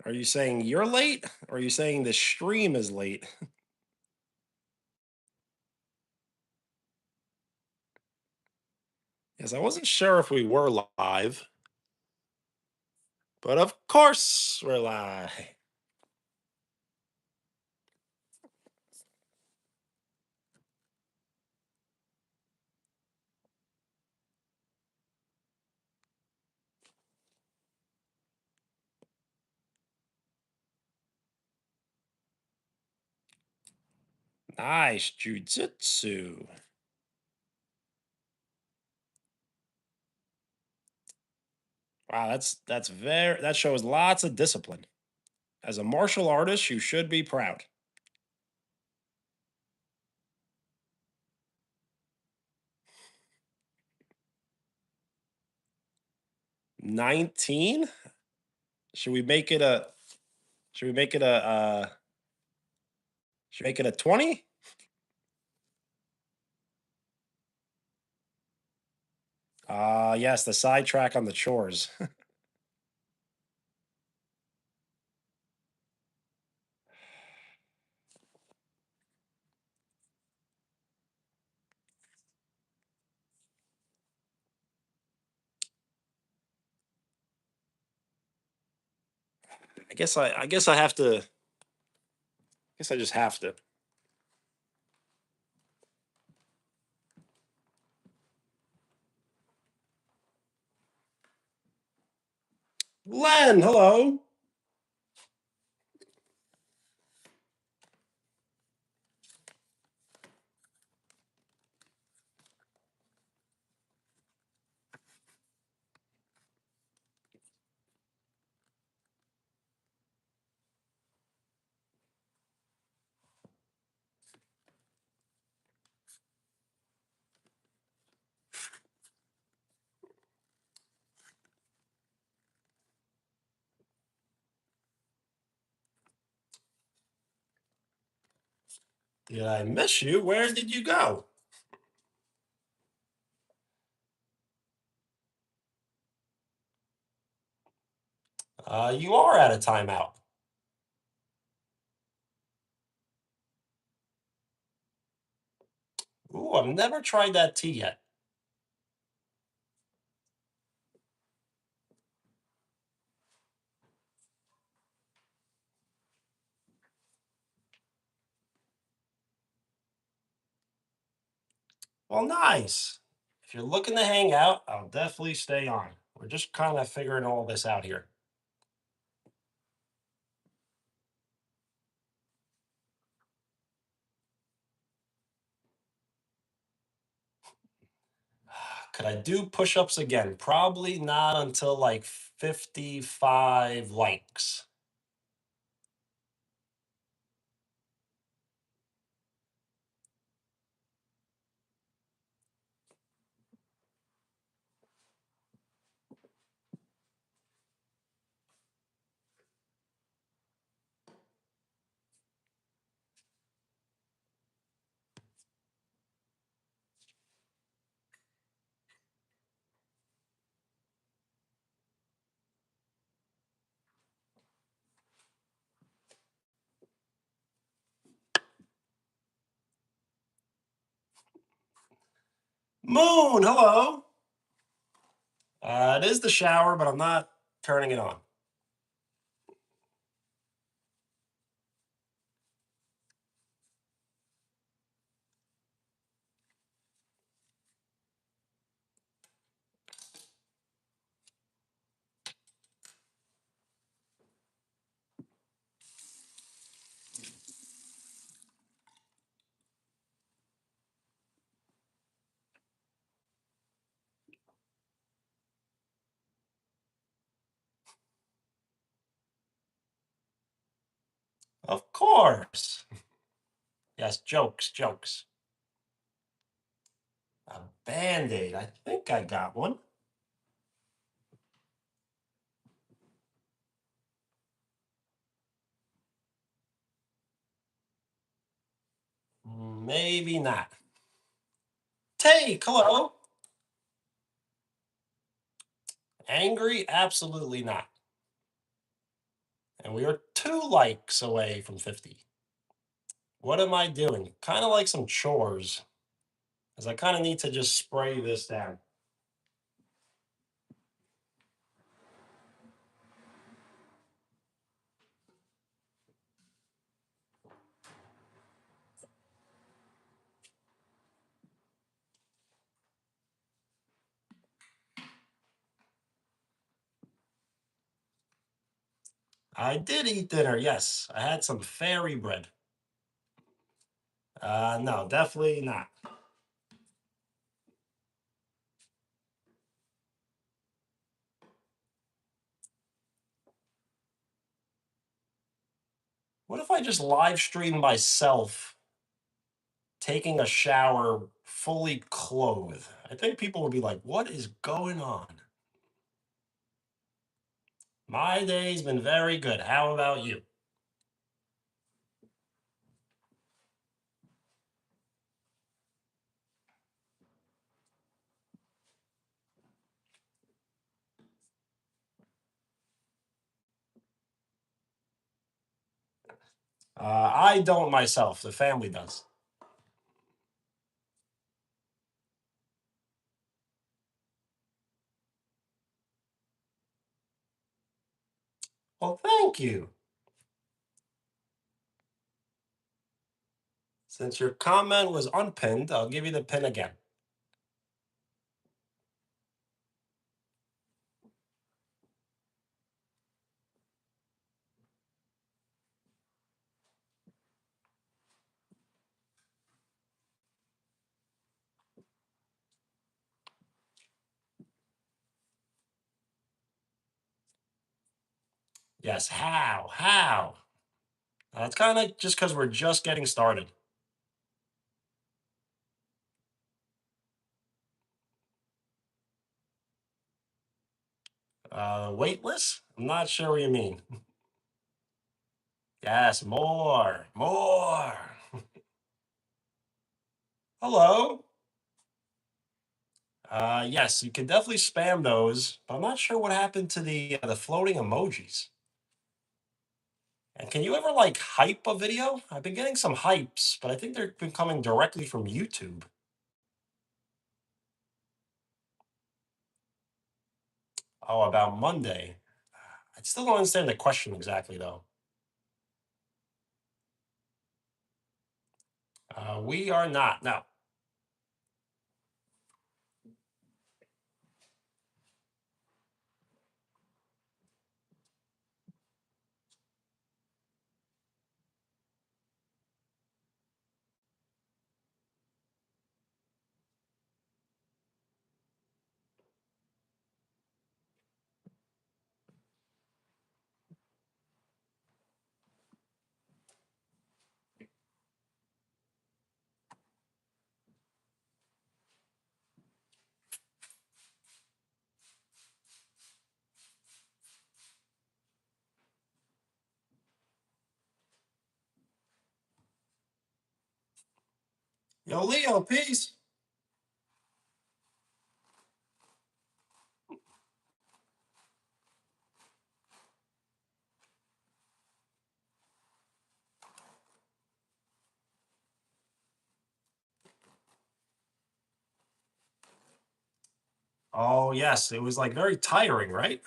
S1: Are you saying you're late? Or are you saying the stream is late? Yes, I wasn't sure if we were live, but of course we're live. Nice jujitsu. Wow, that's very that shows lots of discipline. As a martial artist, you should be proud. 19? Should we make it a should we make it a should we make it a 20? Yes, the sidetrack on the chores. I guess I have to guess I just have to. Len, hello. Did I miss you? Where did you go? You are at a timeout. Ooh, I've never tried that tea yet. Well, nice. If you're looking to hang out, I'll definitely stay on. We're just kind of figuring all this out here. Could I do push-ups again? Probably not until like 55 likes. Moon, hello. It is the shower, but I'm not turning it on. Of course. Yes, jokes, jokes. A Band-Aid. I think I got one. Maybe not. Take, hello. Angry? Absolutely not. And we are 2 likes away from 50. What am I doing? Kind of like some chores, because I kind of need to just spray this down. I did eat dinner, yes. I had some fairy bread. No, definitely not. What if I just live stream myself taking a shower fully clothed? I think people would be like, what is going on? My day's been very good. How about you? I don't myself. The family does. Well, thank you. Since your comment was unpinned, I'll give you the pin again. Yes, how? How? It's kind of just because we're just getting started. Weightless? I'm not sure what you mean. Yes, more, more. Hello. Yes, you can definitely spam those, but I'm not sure what happened to the floating emojis. And can you ever like hype a video? I've been getting some hypes, but I think they've been coming directly from YouTube. Oh, about Monday. I still don't understand the question exactly, though. We are not. No. Yo, Leo, peace. Oh, yes. It was like very tiring, right?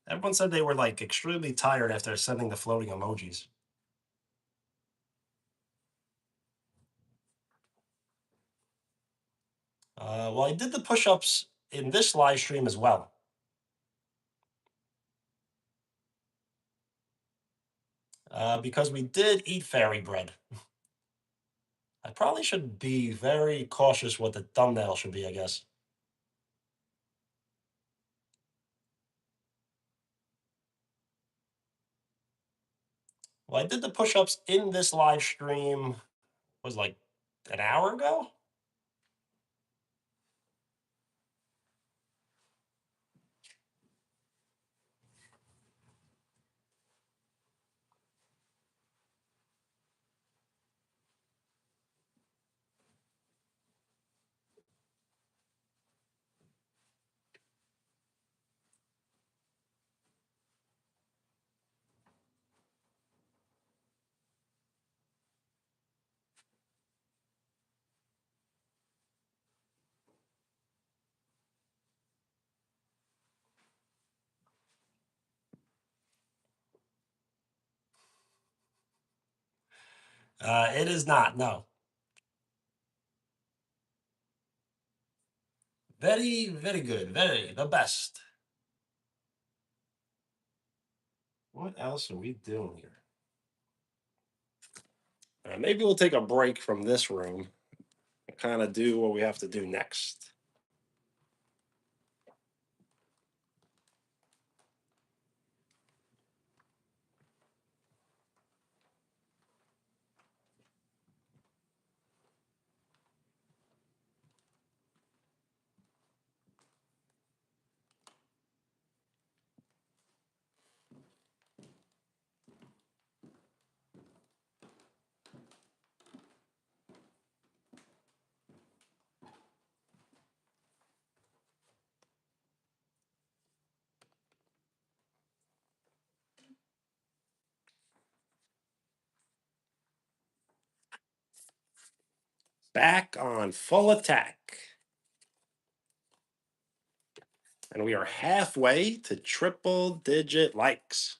S1: Everyone said they were like extremely tired after sending the floating emojis. Well, I did the push ups in this live stream as well. Because we did eat fairy bread. I probably should be very cautious what the thumbnail should be, I guess. Well, I did the push ups in this live stream, was like an hour ago. It is not, no. Very, very good. Very, the best. What else are we doing here? Maybe we'll take a break from this room and kind of do what we have to do next. Back on full attack. And we are halfway to triple digit likes.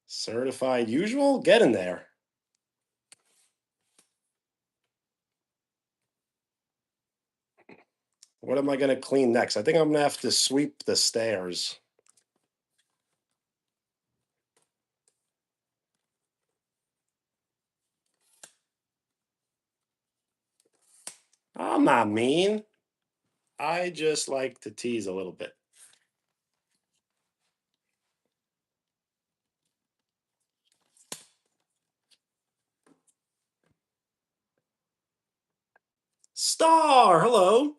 S1: Certified usual, get in there. What am I going to clean next? I think I'm going to have to sweep the stairs. I'm not mean. I just like to tease a little bit. Star, hello.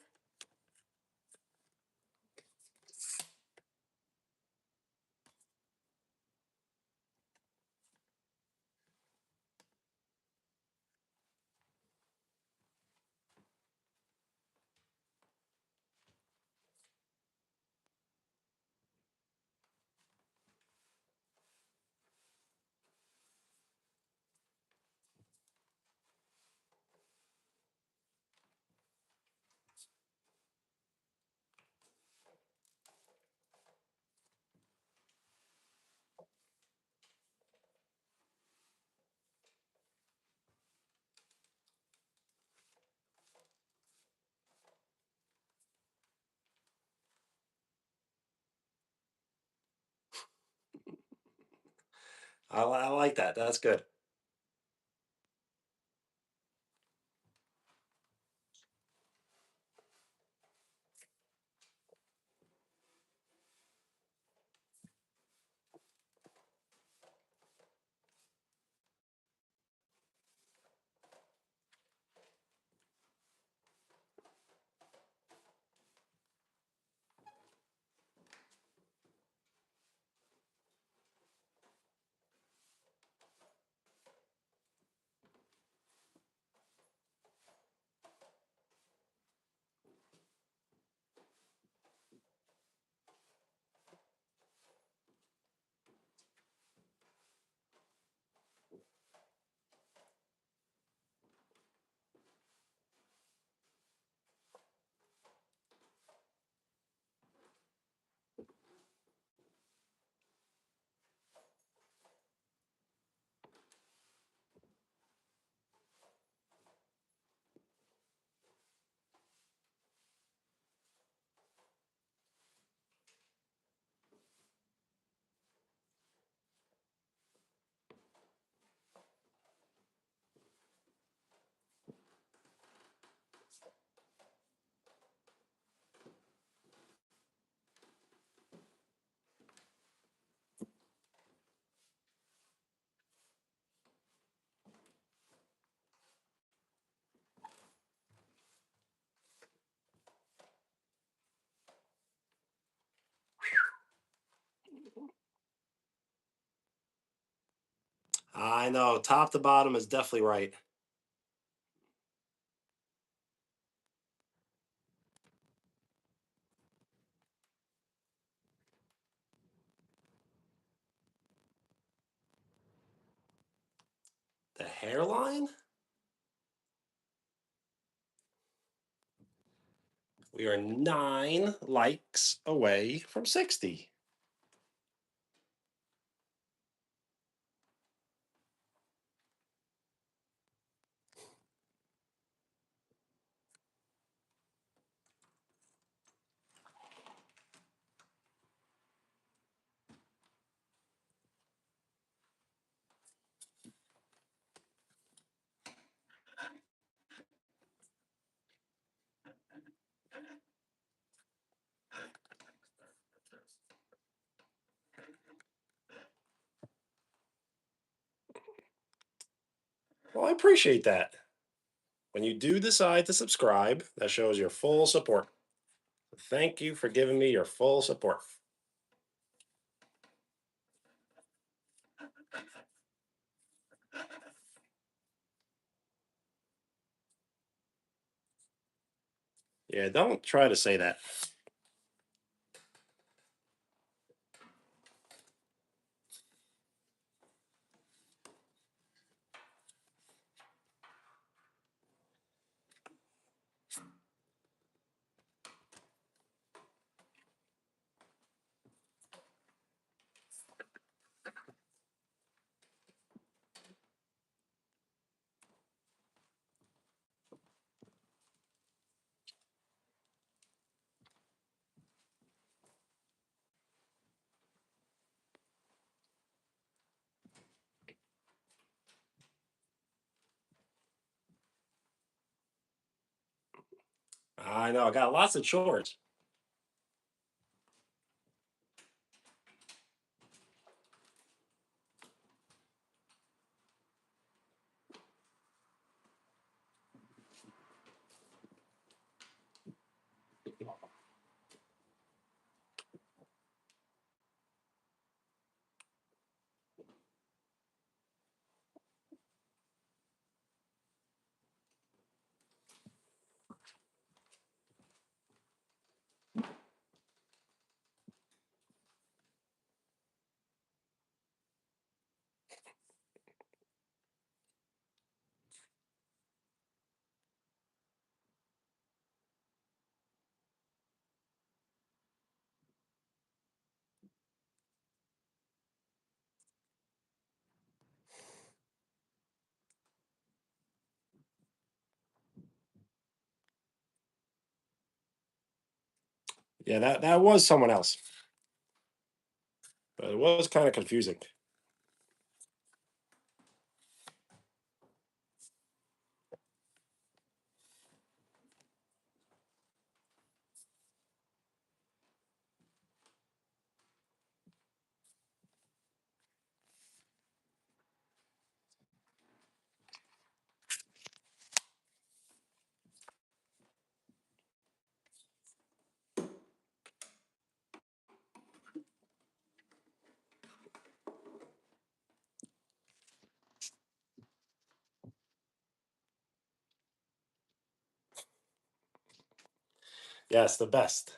S1: I like that. That's good. I know. Top to bottom is definitely right. The hairline? We are 9 likes away from 60. Well, I appreciate that. When you do decide to subscribe, that shows your full support. Thank you for giving me your full support. Yeah, don't try to say that. I know. I got lots of chores. Yeah, that was someone else, but it was kind of confusing. Yes, the best.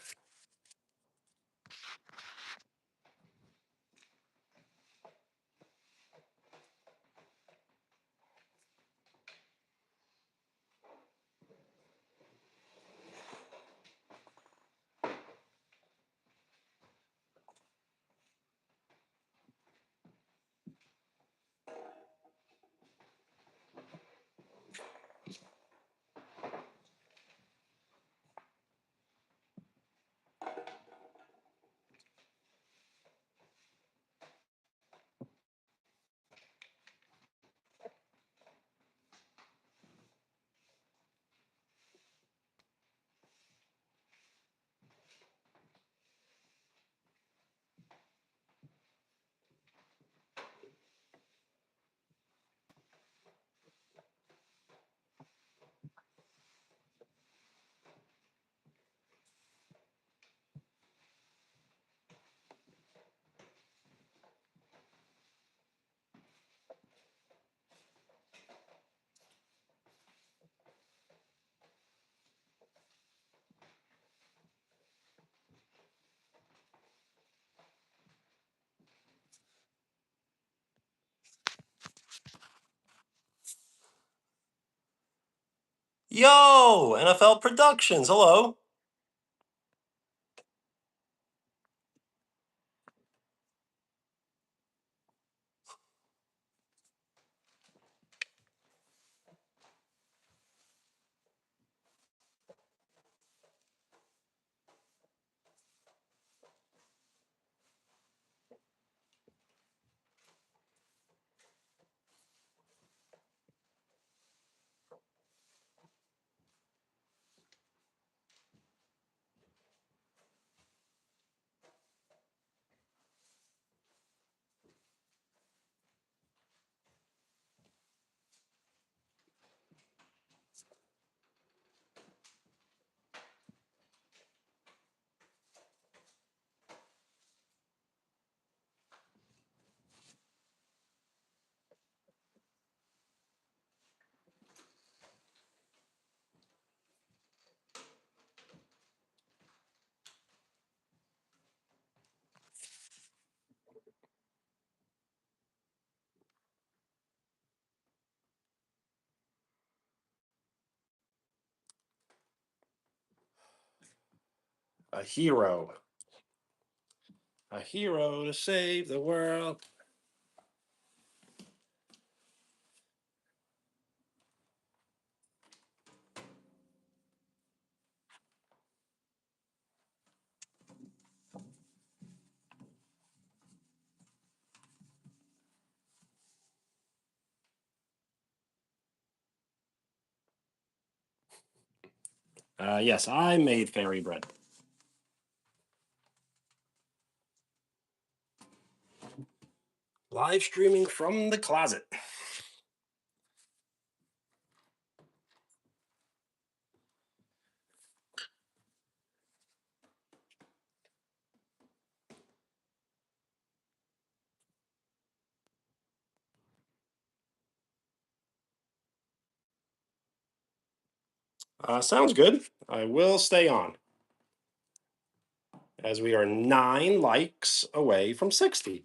S1: Yo, NFL Productions. Hello. A hero. A hero to save the world. Yes, I made fairy bread. Live streaming from the closet. Sounds good. I will stay on, as we are 9 likes away from 60.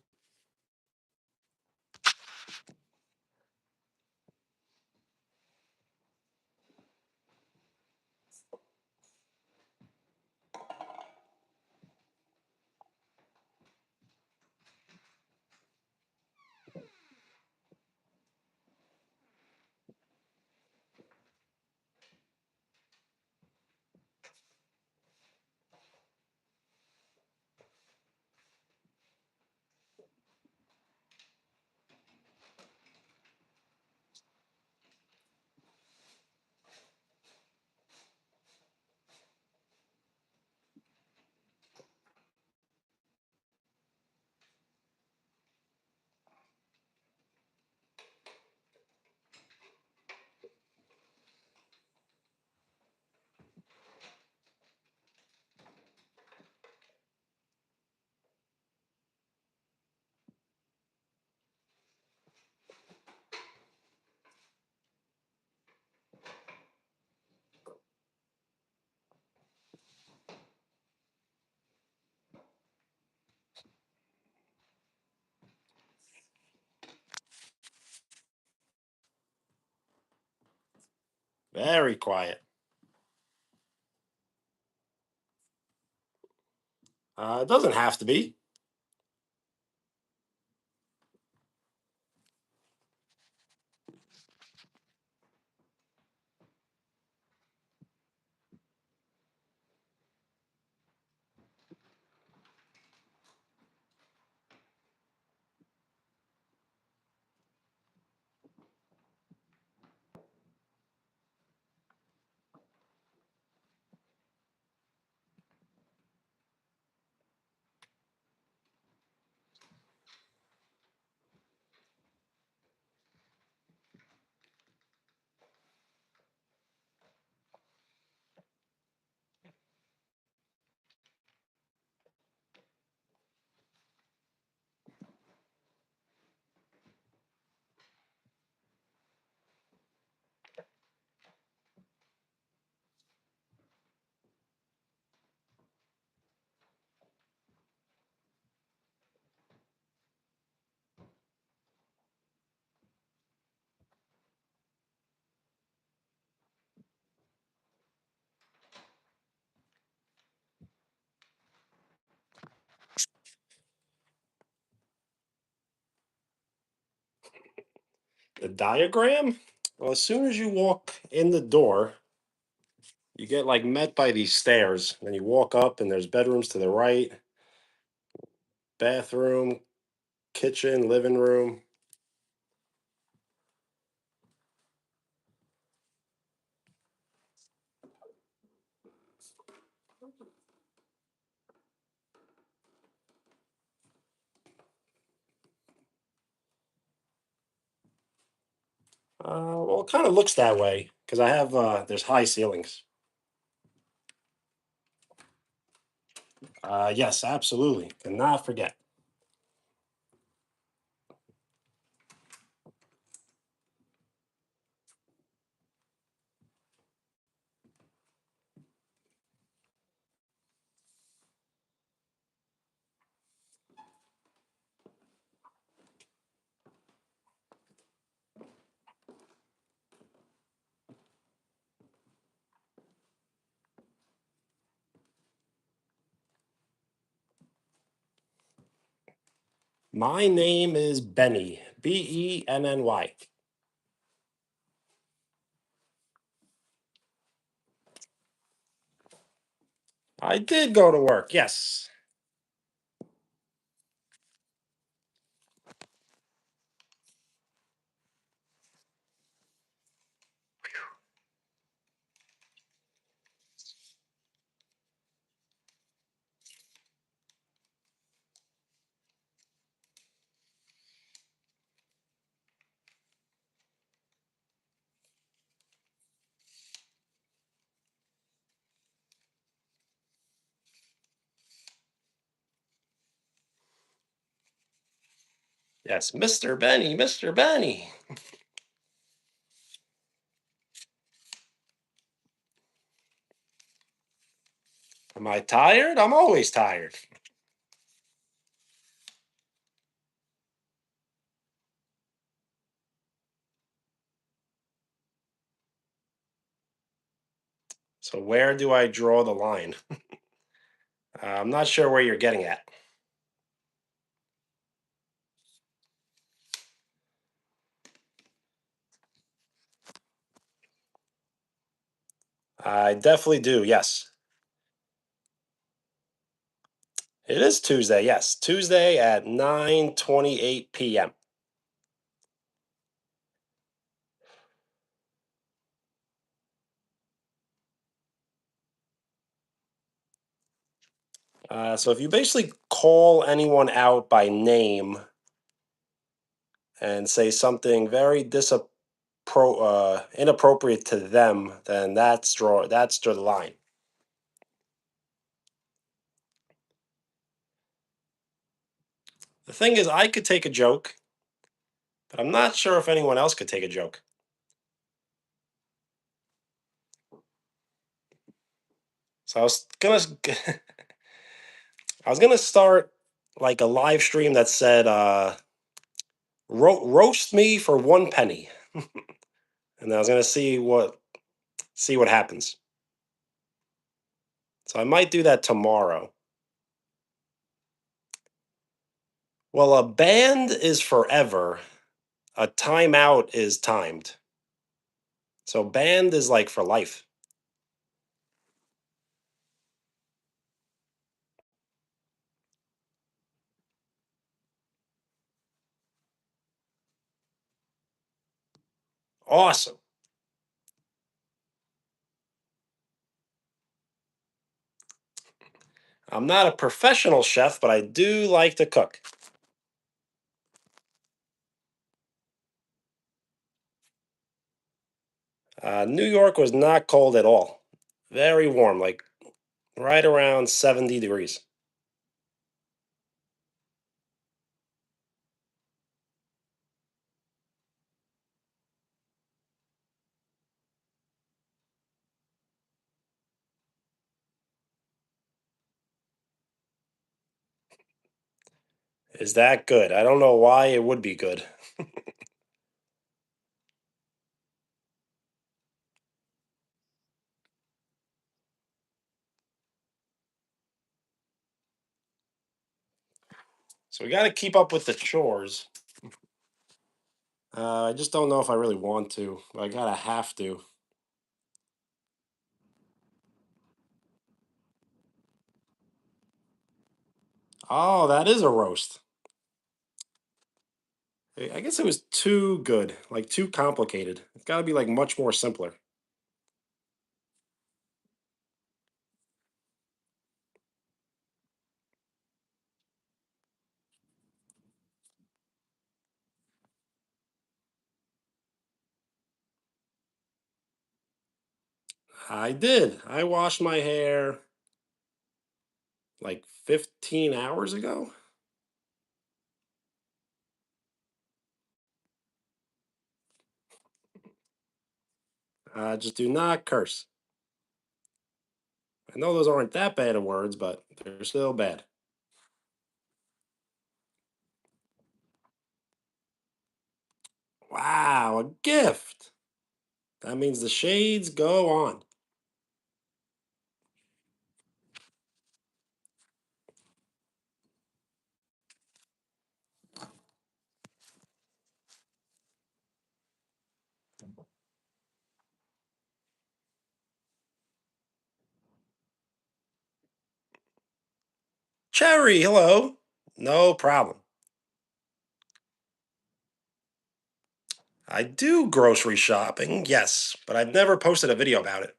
S1: Very quiet. It doesn't have to be. The diagram? Well, as soon as you walk in the door, you get like met by these stairs. Then you walk up, and there's bedrooms to the right, bathroom, kitchen, living room. Well, it kind of looks that way because I have there's high ceilings. Yes, absolutely. Cannot forget. My name is Benny. Benny. I did go to work. Yes. Yes, Mr. Benny, Mr. Benny. Am I tired? I'm always tired. So where do I draw the line? I'm not sure where you're getting at. I definitely do. Yes. It is Tuesday. Yes, Tuesday at 9:28 p.m. So if you basically call anyone out by name and say something very inappropriate to them, then that's draw the line. The thing is, I could take a joke, but I'm not sure if anyone else could take a joke. So I was gonna start like a live stream that said, roast me for 1 penny," and I was gonna see what See what happens. So I might do that tomorrow. Well, a band is forever. A timeout is timed. So band is like for life. Awesome. I'm not a professional chef, but I do like to cook. New York was not cold at all. Very warm, like right around 70 degrees. Is that good? I don't know why it would be good. So we got to keep up with the chores. I just don't know if I really want to. I gotta have to. Oh, that is a roast. I guess it was too good, like too complicated. It's got to be like much more simpler. I did. I washed my hair like 15 hours ago. Just do not curse. I know those aren't that bad of words, but they're still bad. Wow, a gift. That means the shades go on. Cherry, hello. No problem. I do grocery shopping, yes, but I've never posted a video about it.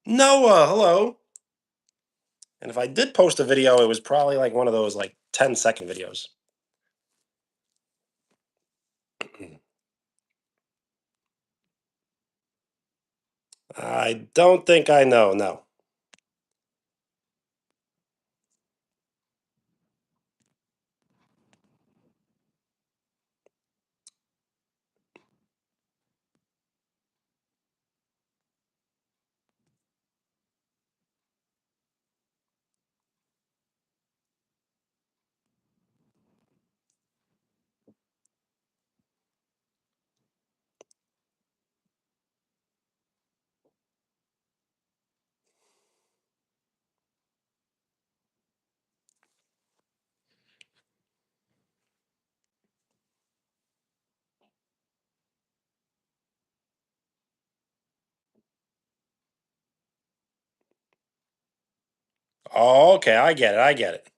S1: Noah, hello. And if I did post a video, it was probably like one of those like 10-second videos. I don't think I know, no. Oh, okay, I get it, I get it.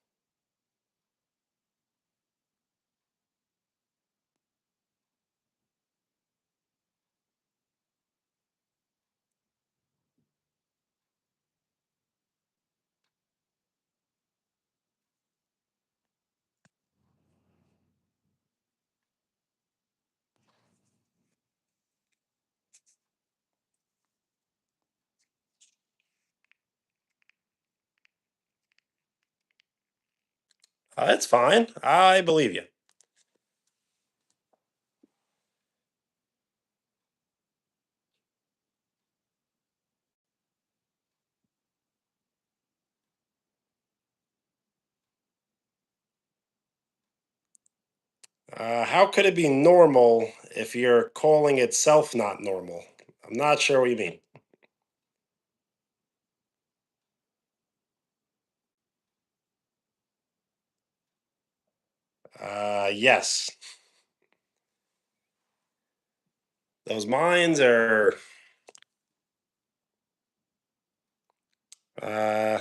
S1: That's fine. I believe you. How could it be normal if you're calling itself not normal? I'm not sure what you mean. Yes. Those mines are uh,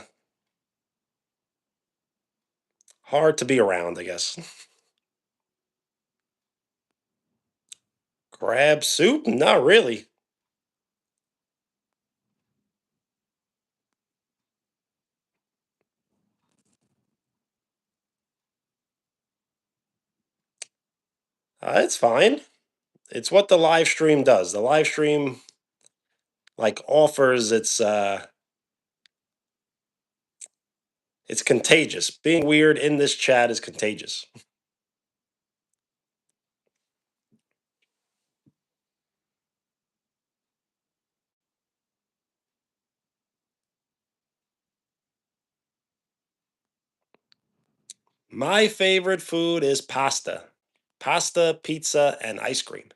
S1: hard to be around, I guess. Crab soup? Not really. It's fine. It's what the live stream does. The live stream like offers it's contagious. Being weird in this chat is contagious. My favorite food is pasta. Pasta, pizza, and ice cream.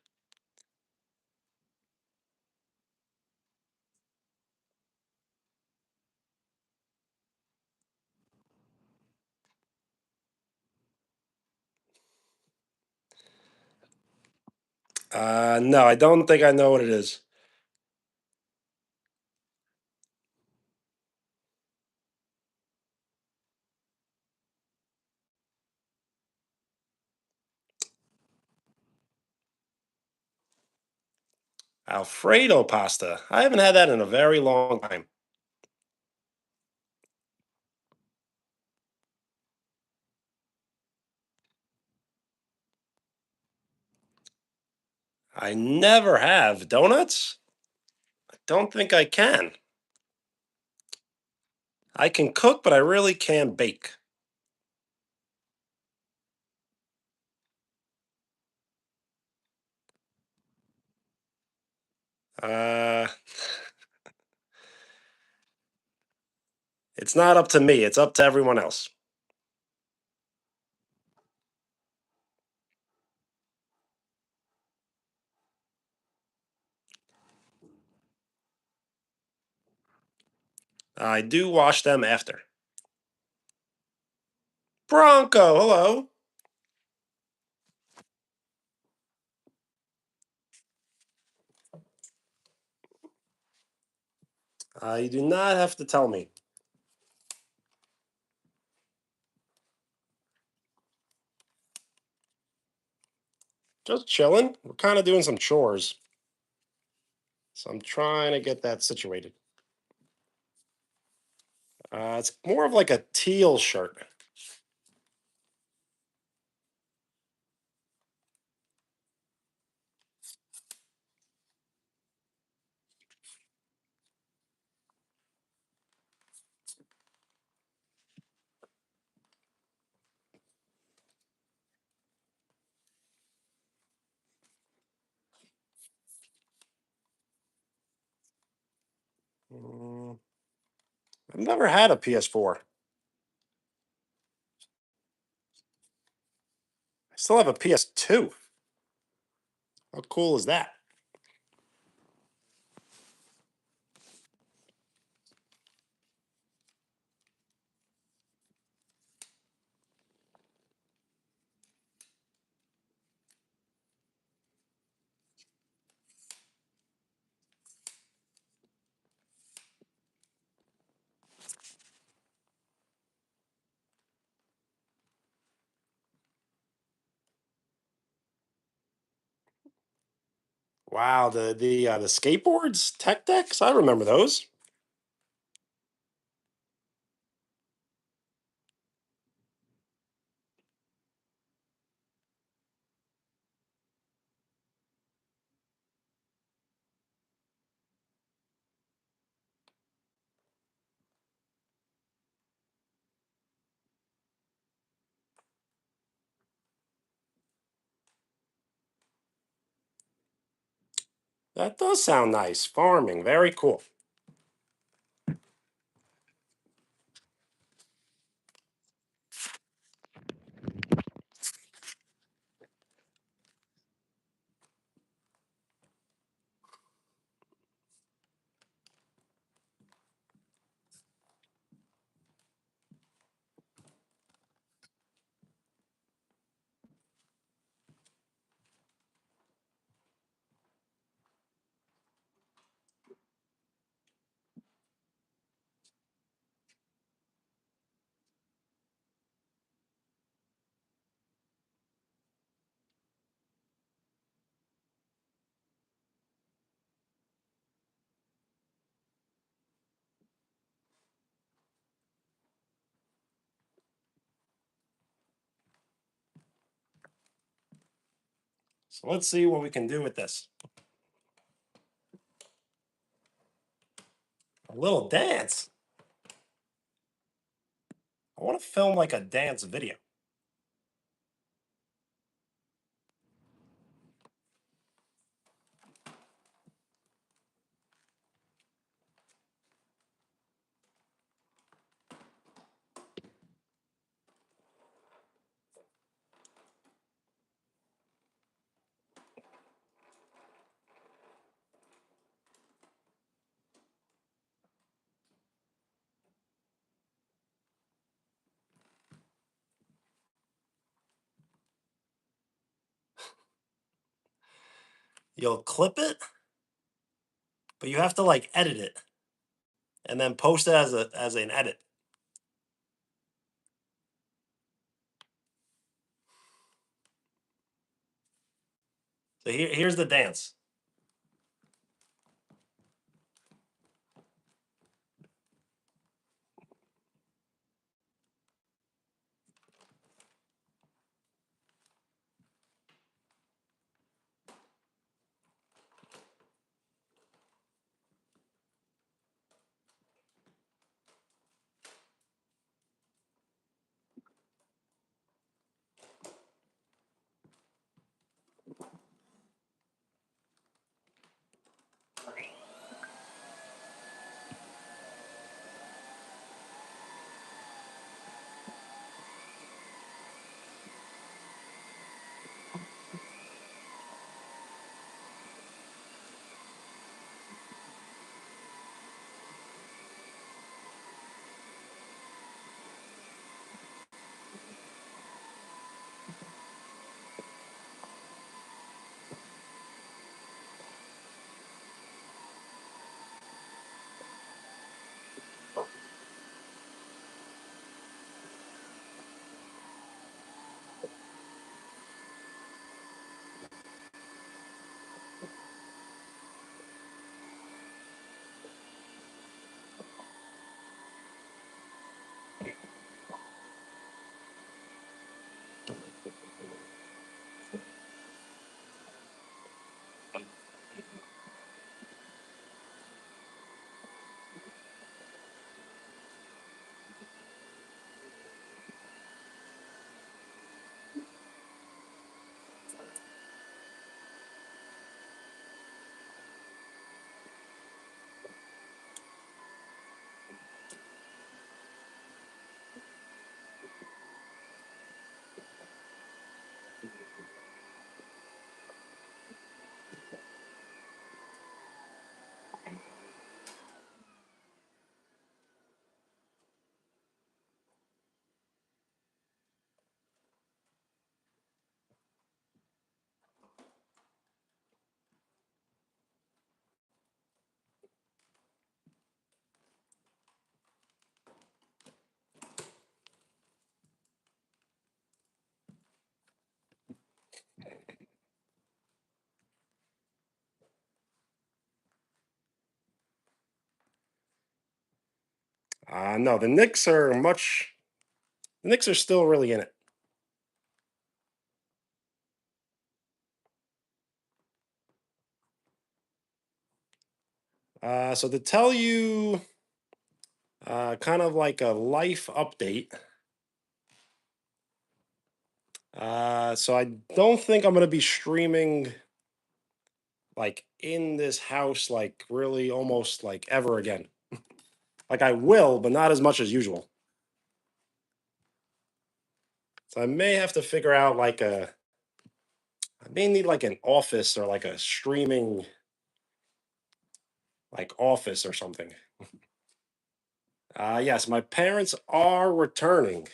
S1: No, I don't think I know what it is. Alfredo pasta. I haven't had that in a very long time. I never have. Donuts? I don't think I can. I can cook, but I really can't bake. Uh, it's not up to me, it's up to everyone else. I do wash them after. Bronco, hello. You do not have to tell me. Just chilling. We're kind of doing some chores. So I'm trying to get that situated. It's more of like a teal shirt. Mm, I've never had a PS4. I still have a PS2. How cool is that? Wow, the skateboards, tech decks. I remember those. That does sound nice. Farming, very cool. So let's see what we can do with this. A little dance. I want to film like a dance video. You'll clip it, but you have to like edit it and then post it as an edit. So here's the dance. No, the Knicks are much. The Knicks are still really in it. So to tell you, kind of like a life update. So I don't think I'm gonna be streaming like in this house, like really almost like ever again. Like I will, but not as much as usual. So I may have to figure out like I may need like an office or like a streaming like office or something. Yes, my parents are returning.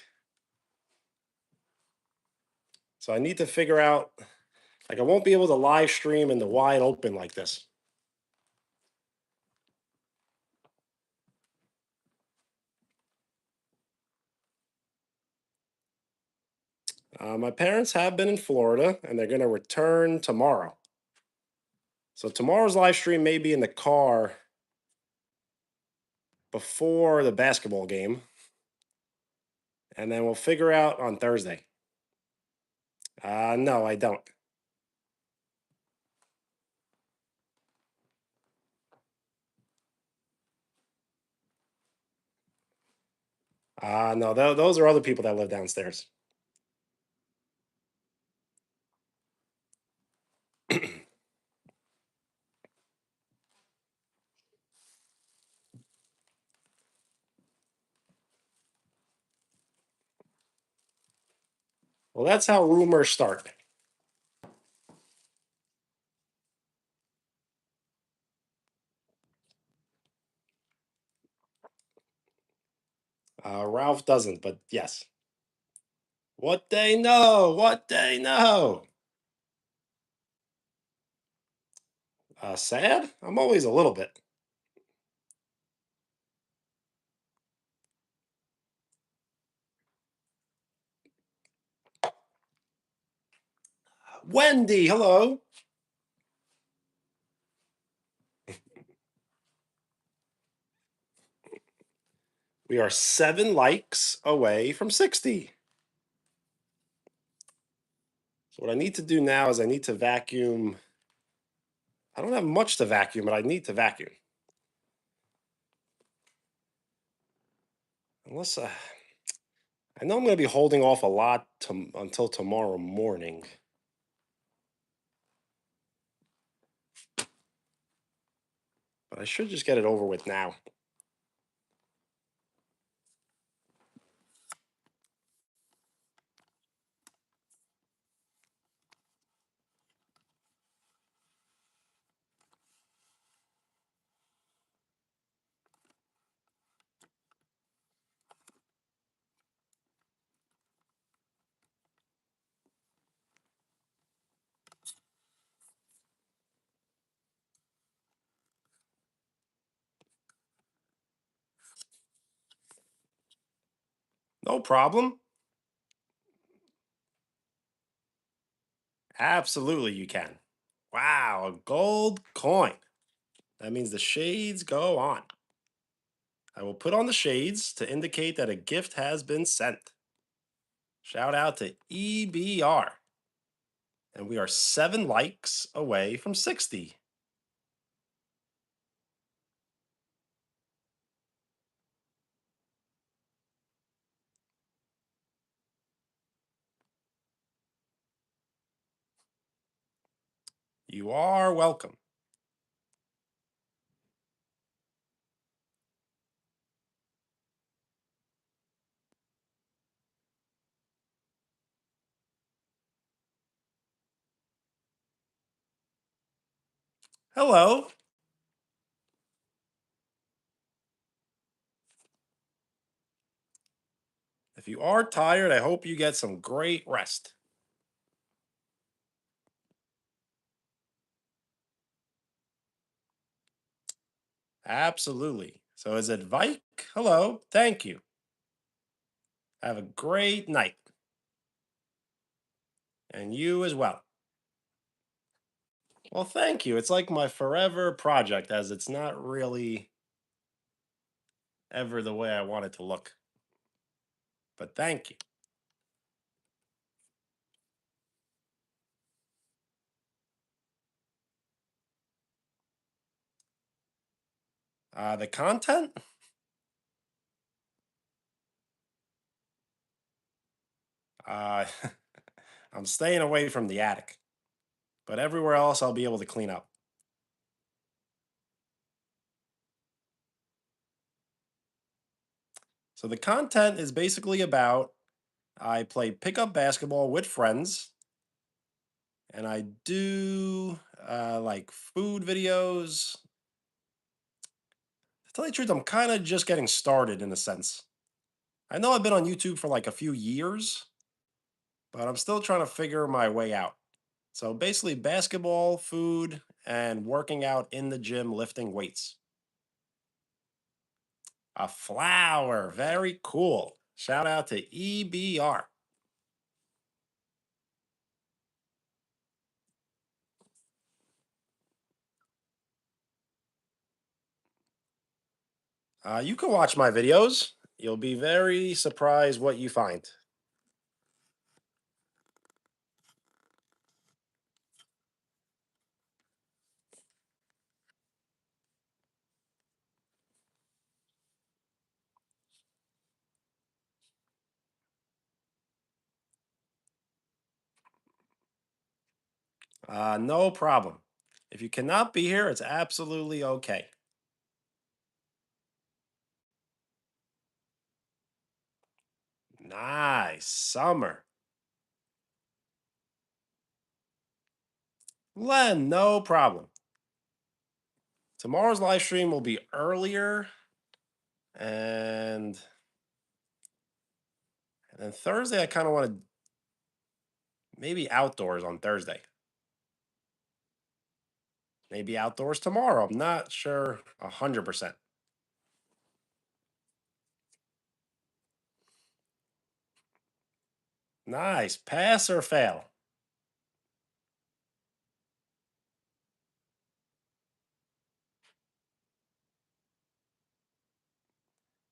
S1: So I need to figure out like I won't be able to live stream in the wide open like this. My parents have been in Florida and they're going to return tomorrow. So tomorrow's live stream may be in the car before the basketball game, and then we'll figure out on Thursday. No, I don't. No, those are other people that live downstairs. Well, that's how rumors start. Ralph doesn't, but yes. What they know, what they know. Sad? I'm always a little bit. Wendy, hello. We are 7 likes away from 60. So what I need to do now is I need to vacuum. I don't have much to vacuum, but I need to vacuum. Unless I know I'm going to be holding off a lot until tomorrow morning. But I should just get it over with now. No problem. Absolutely, you can. Wow, a gold coin. That means the shades go on. I will put on the shades to indicate that a gift has been sent. Shout out to EBR. And we are 7 likes away from 60. You are welcome. Hello. If you are tired, I hope you get some great rest. Absolutely. So is it Vike? Hello. Thank you. Have a great night. And you as well. Well, thank you. It's like my forever project, as it's not really ever the way I want it to look. But thank you. The content? Uh, I'm staying away from the attic, but everywhere else I'll be able to clean up. So the content is basically about I play pickup basketball with friends, and I do like food videos. To tell you the truth, I'm kind of just getting started in a sense. I know I've been on YouTube for like a few years, but I'm still trying to figure my way out. So basically, basketball, food, and working out in the gym, lifting weights. A flower, very cool. Shout out to EBR. You can watch my videos. You'll be very surprised what you find. No problem. If you cannot be here, it's absolutely okay. Nice. Summer. Len, no problem. Tomorrow's live stream will be earlier, and then Thursday I kind of want to maybe outdoors on Thursday. Maybe outdoors tomorrow. I'm not sure 100%. Nice. Pass or fail?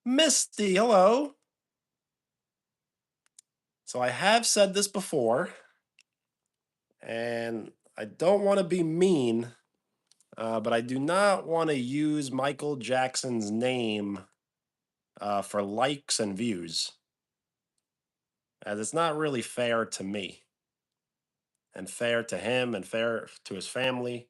S1: Misty, hello. So I have said this before, and I don't want to be mean, but I do not want to use Michael Jackson's name for likes and views, as it's not really fair to me, and fair to him, and fair to his family.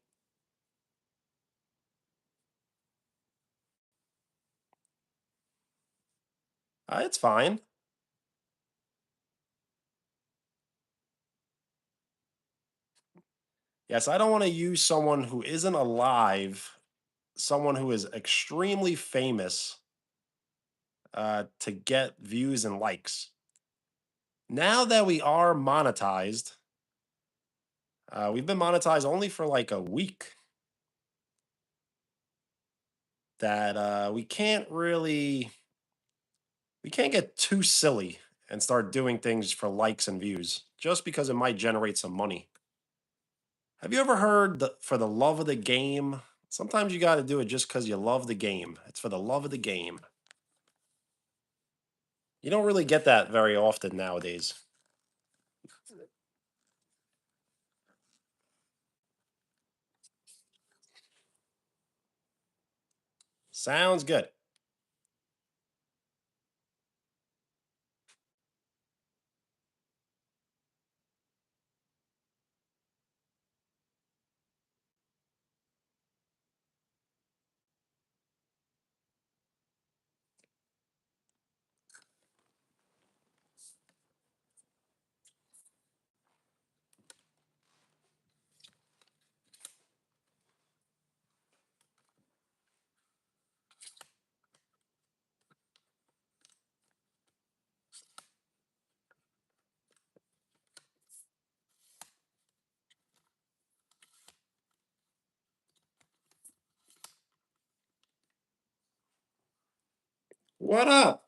S1: It's fine. Yes, I don't want to use someone who isn't alive, someone who is extremely famous to get views and likes. Now that we are monetized, we've been monetized only for like a week. That we can't get too silly and start doing things for likes and views just because it might generate some money. Have you ever heard for the love of the game? Sometimes you got to do it just because you love the game. It's for the love of the game. You don't really get that very often nowadays. Sounds good. What up?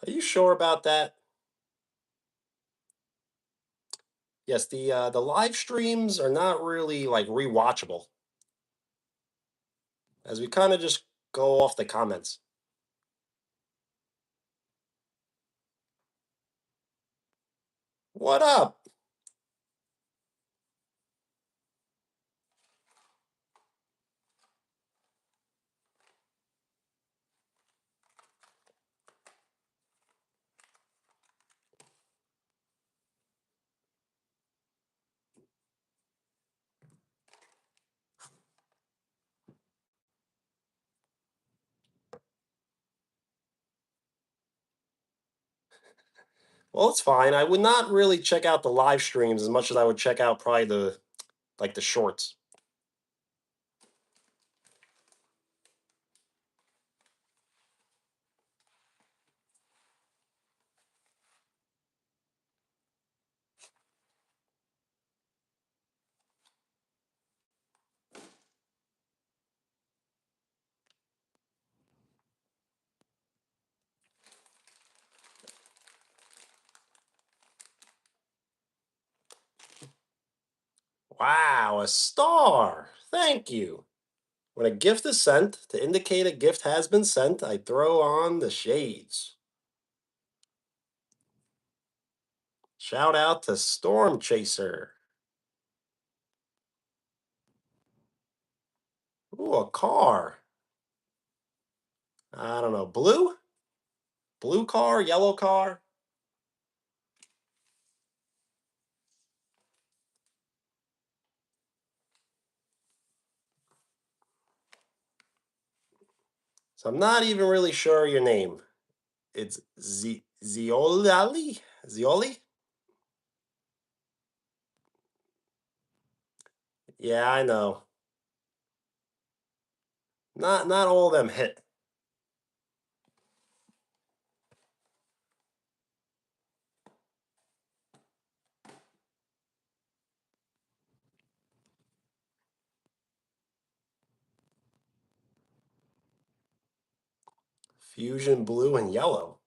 S1: Are you sure about that? Yes, the live streams are not really like rewatchable, as we kind of just go off the comments. What up? Well, it's fine. I would not really check out the live streams as much as I would check out probably the shorts. Wow, a star. Thank you. When a gift is sent, to indicate a gift has been sent, I throw on the shades. Shout out to Storm Chaser. Ooh, a car. I don't know. Blue? Blue car? Yellow car? So I'm not even really sure your name. It's Zioli? Zioli? Yeah, I know. Not all of them hit. Fusion blue and yellow.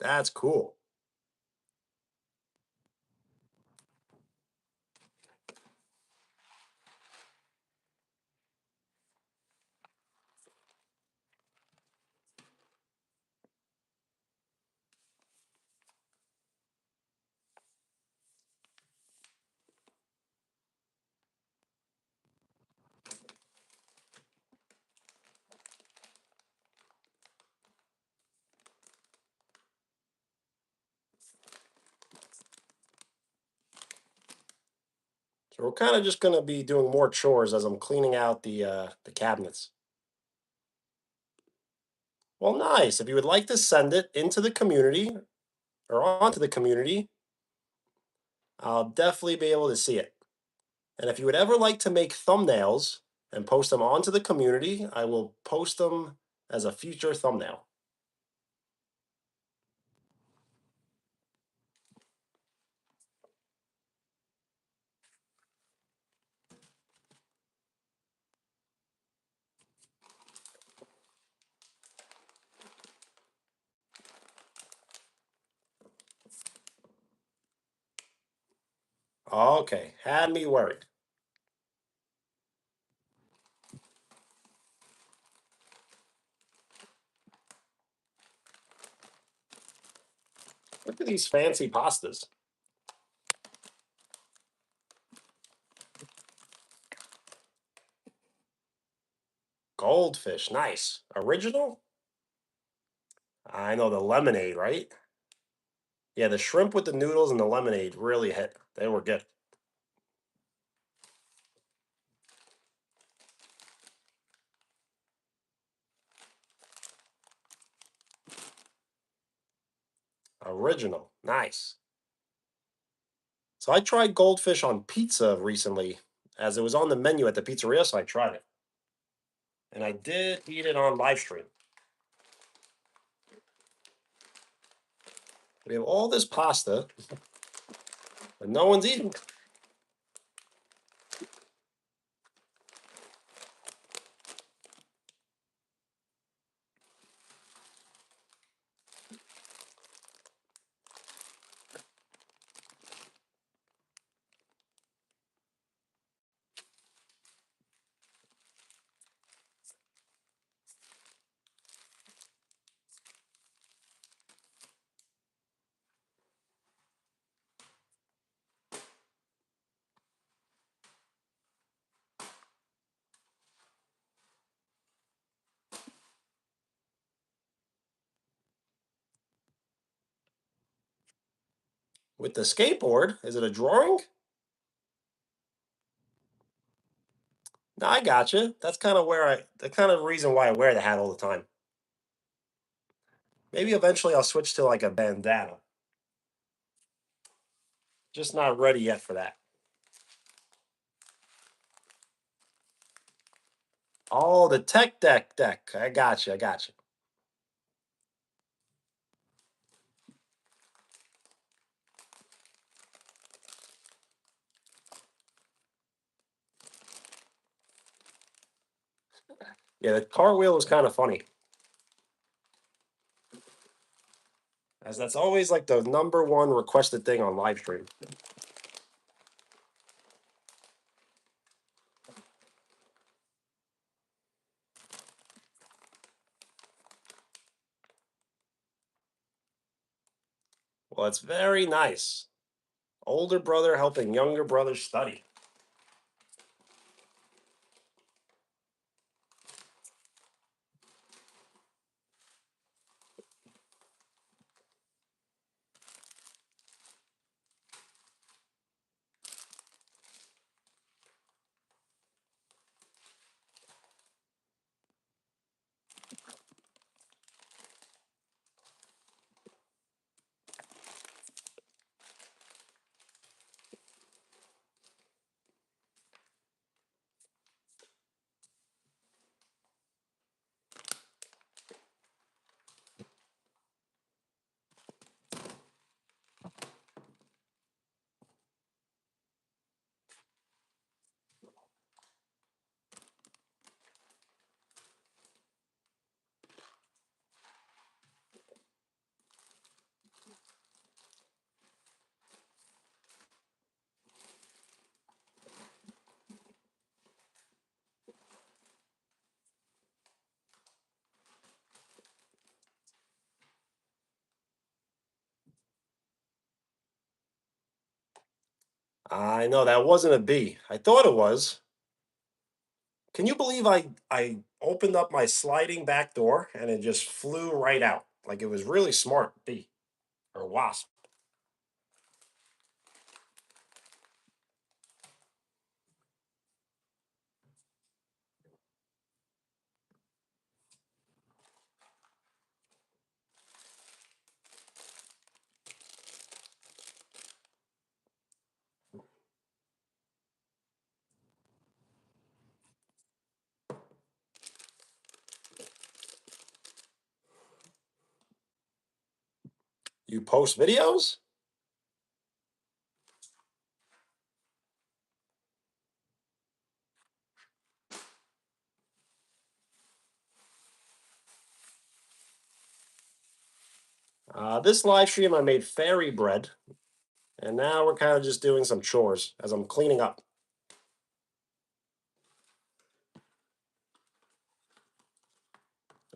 S1: That's cool. So we're kind of just going to be doing more chores as I'm cleaning out the cabinets. Well, nice. If you would like to send it into the community or onto the community, I'll definitely be able to see it. And if you would ever like to make thumbnails and post them onto the community, I will post them as a future thumbnail. Okay, had me worried. Look at these fancy pastas. Goldfish, nice. Original? I know the lemonade, right? Yeah, the shrimp with the noodles and the lemonade really hit. They were good. Original, nice. So I tried goldfish on pizza recently, as it was on the menu at the pizzeria, so I tried it. And I did eat it on live stream. We have all this pasta, but no one's eating. With the skateboard, is it a drawing? No, I got you. That's kind of the kind of reason why I wear the hat all the time. Maybe eventually I'll switch to like a bandana. Just not ready yet for that. Oh, the tech deck. I got you. I got you. Yeah, the cartwheel was kind of funny, as that's always like the number one requested thing on live stream. Well, it's very nice. Older brother helping younger brother study. I know that wasn't a B. I thought it was. Can you believe I opened up my sliding back door and it just flew right out? Like it was really smart, bee or wasp. You post videos? This live stream I made fairy bread, and now we're kind of just doing some chores as I'm cleaning up.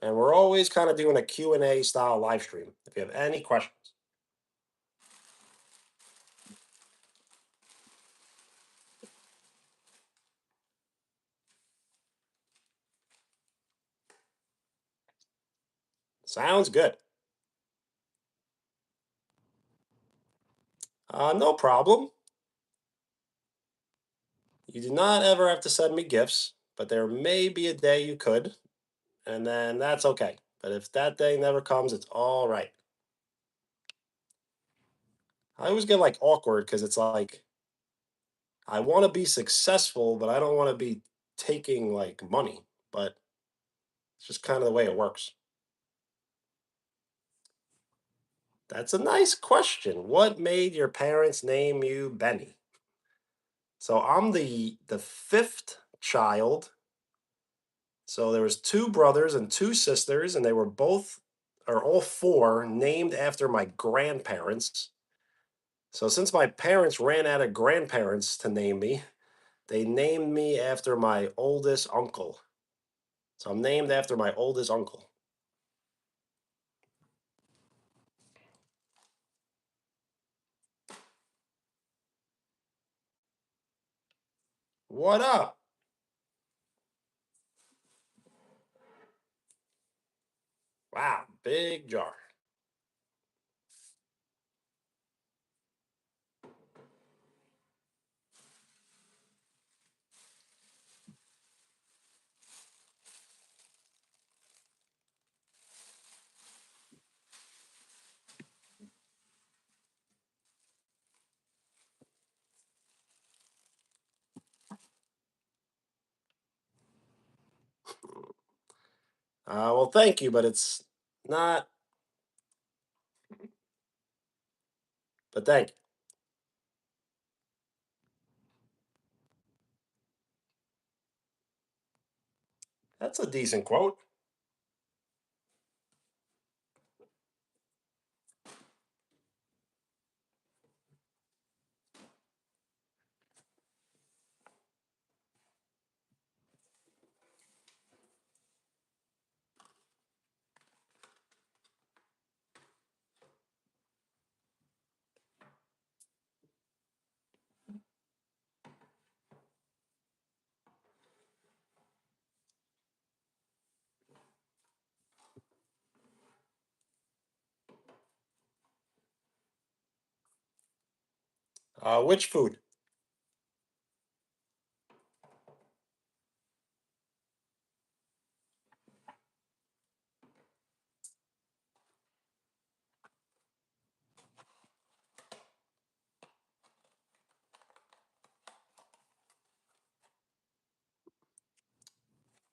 S1: And we're always kind of doing a Q&A style live stream if you have any questions. Sounds good. No problem. You do not ever have to send me gifts, but there may be a day you could, and then that's okay. But if that day never comes, it's all right. I always get like awkward because it's like I want to be successful, but I don't want to be taking like money. But it's just kind of the way it works. That's a nice question. What made your parents name you Benny? So I'm the fifth child. So there was two brothers and two sisters, and they were both or all four named after my grandparents. So since my parents ran out of grandparents to name me, they named me after my oldest uncle. So I'm named after my oldest uncle. What up? Wow, big jar. Well, thank you, but it's not. But thank you. That's a decent quote. Which food?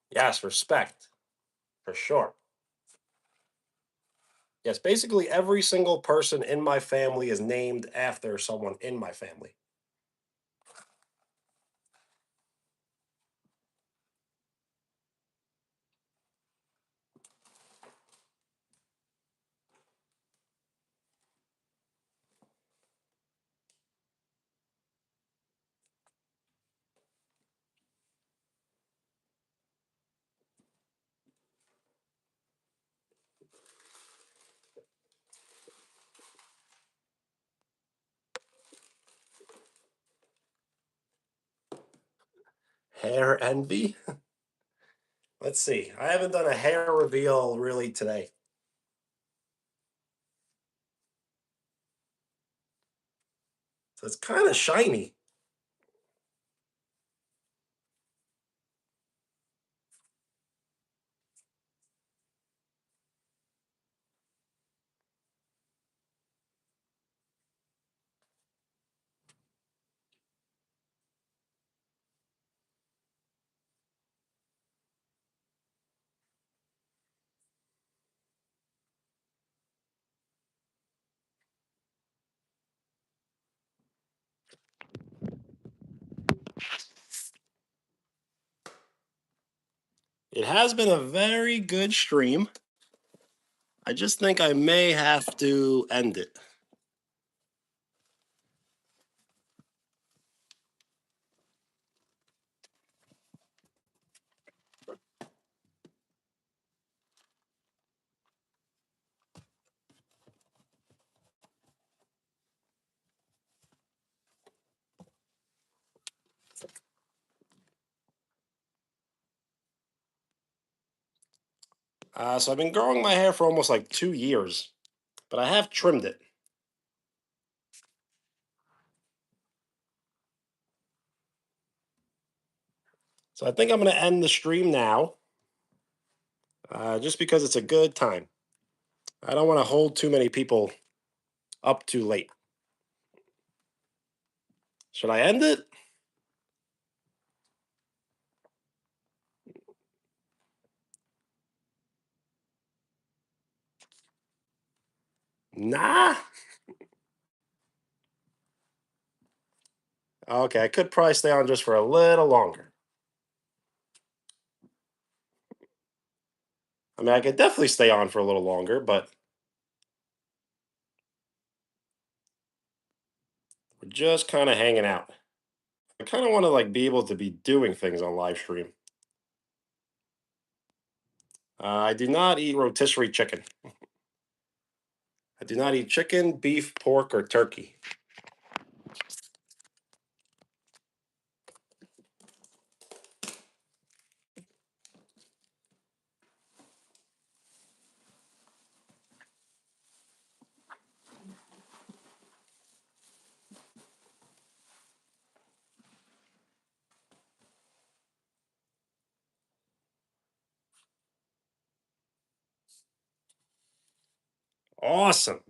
S1: Yes, respect for sure. Yes, basically every single person in my family is named after someone in my family. Hair envy? Let's see. I haven't done a hair reveal really today. So it's kind of shiny. It has been a very good stream. I just think I may have to end it. So I've been growing my hair for almost like 2 years, but I have trimmed it. So I think I'm going to end the stream now, just because it's a good time. I don't want to hold too many people up too late. Should I end it? Nah. Okay, I could probably stay on just for a little longer. I mean, I could definitely stay on for a little longer, but we're just kind of hanging out. I kind of want to like be able to be doing things on live stream. I do not eat rotisserie chicken. I do not eat chicken, beef, pork, or turkey. Awesome.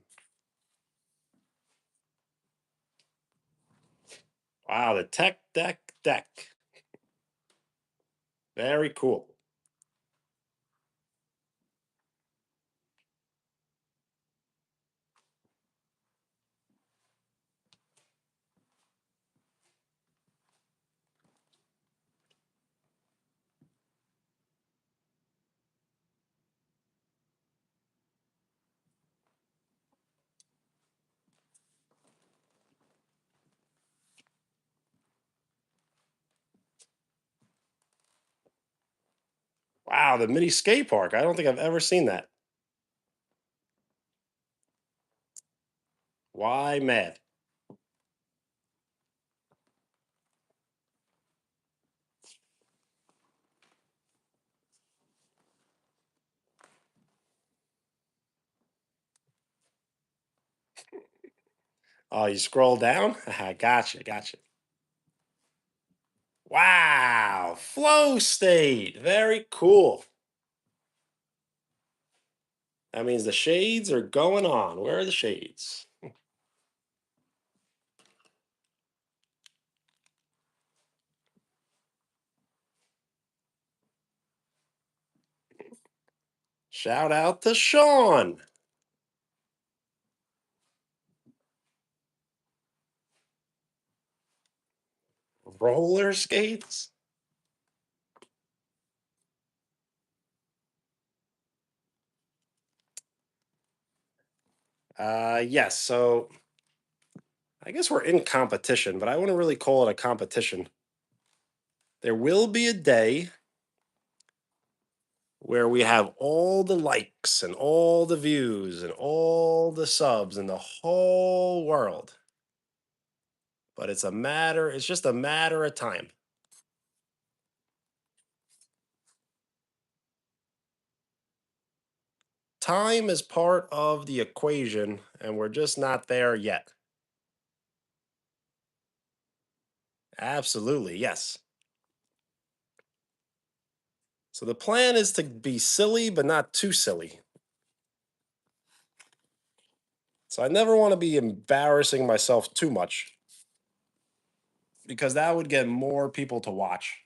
S1: Wow, the tech deck deck. Very cool. Wow, the mini skate park. I don't think I've ever seen that. Why mad? Oh, you scroll down? Gotcha, gotcha. Wow, flow state. Very cool. That means the shades are going on. Where are the shades? Shout out to Sean. Roller skates? Yes. So I guess we're in competition, but I wouldn't really call it a competition. There will be a day where we have all the likes and all the views and all the subs in the whole world. But it's just a matter of time. Time is part of the equation, and we're just not there yet. Absolutely, yes. So the plan is to be silly, but not too silly. So I never want to be embarrassing myself too much because that would get more people to watch.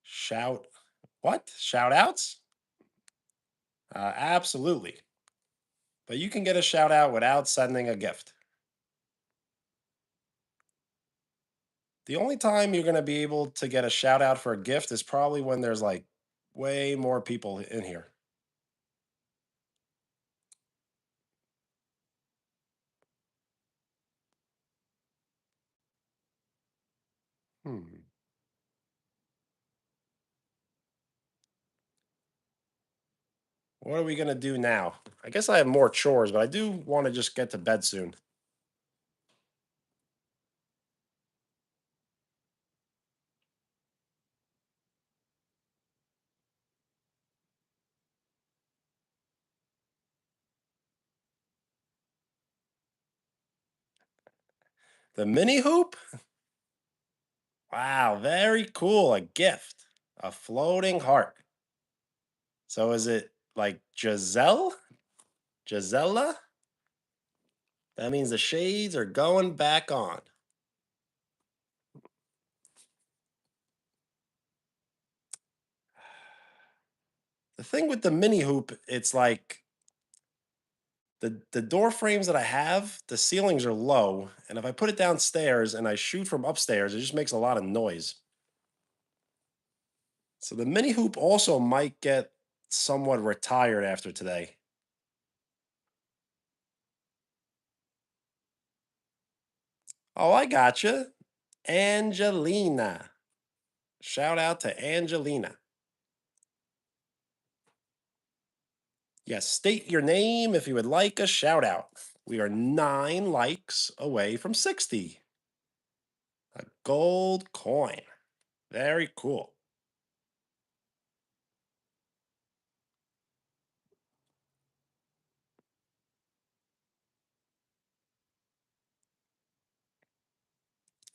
S1: Shout what? Shout outs? Absolutely. But you can get a shout out without sending a gift. The only time you're going to be able to get a shout out for a gift is probably when there's like way more people in here. Hmm. What are we going to do now? I guess I have more chores, but I do want to just get to bed soon. The mini hoop? Wow, very cool. A gift. A floating heart. So is it like Giselle? Gisela? That means the shades are going back on. The thing with the mini hoop, it's like the door frames that I have, the ceilings are low, and if I put it downstairs and I shoot from upstairs, it just makes a lot of noise. So the mini hoop also might get somewhat retired after today. Oh, I gotcha. Angelina. Shout out to Angelina. Yes, state your name if you would like a shout out. We are 9 likes away from 60. A gold coin. Very cool.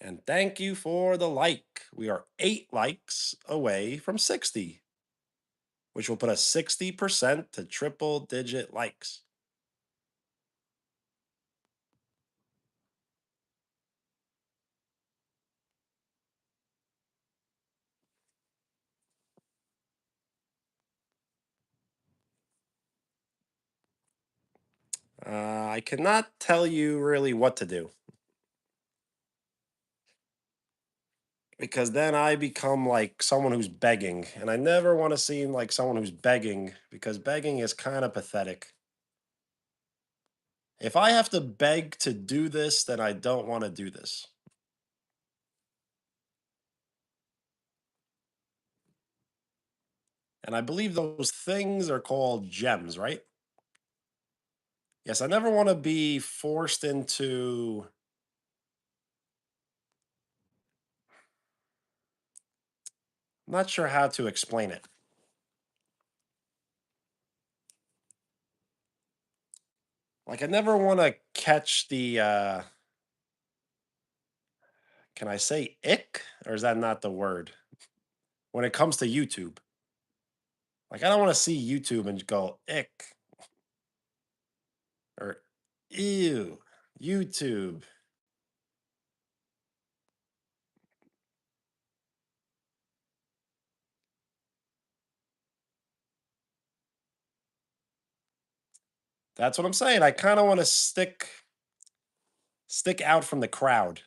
S1: And thank you for the like. We are 8 likes away from 60, which will put us 60% to triple digit likes. I cannot tell you really what to do because then I become like someone who's begging. And I never want to seem like someone who's begging because begging is kind of pathetic. If I have to beg to do this, then I don't want to do this. And I believe those things are called gems, right? Yes, I never want to be forced into. I'm not sure how to explain it. Like I never want to catch the can I say ick or is that not the word when it comes to YouTube? Like I don't want to see YouTube and go ick or ew, YouTube. That's what I'm saying. I kind of want to stick out from the crowd.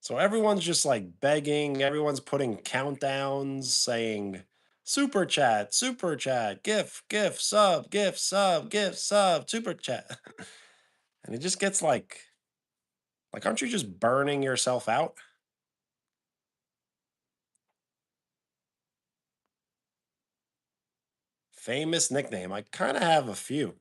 S1: So everyone's just like begging, everyone's putting countdowns saying super chat, gif, sub, gif, sub, super chat. And it just gets like aren't you just burning yourself out? Famous nickname. I kind of have a few.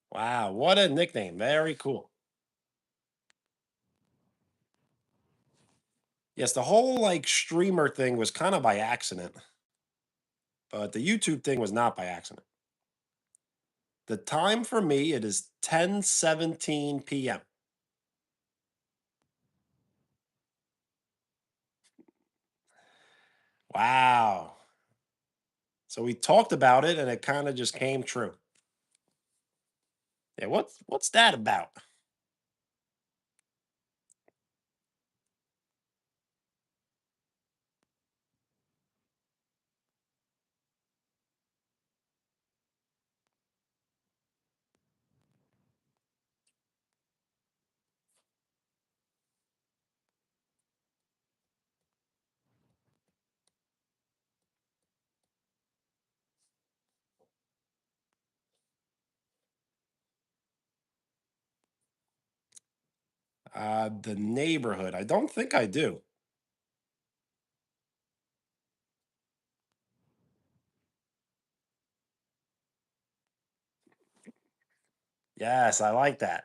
S1: Wow, what a nickname. Very cool. Yes, the whole like streamer thing was kind of by accident, but the YouTube thing was not by accident. The time for me it is 10:17 p.m. Wow. So we talked about it and it kind of just came true. Yeah, what's that about? The neighborhood. I don't think I do. Yes, I like that.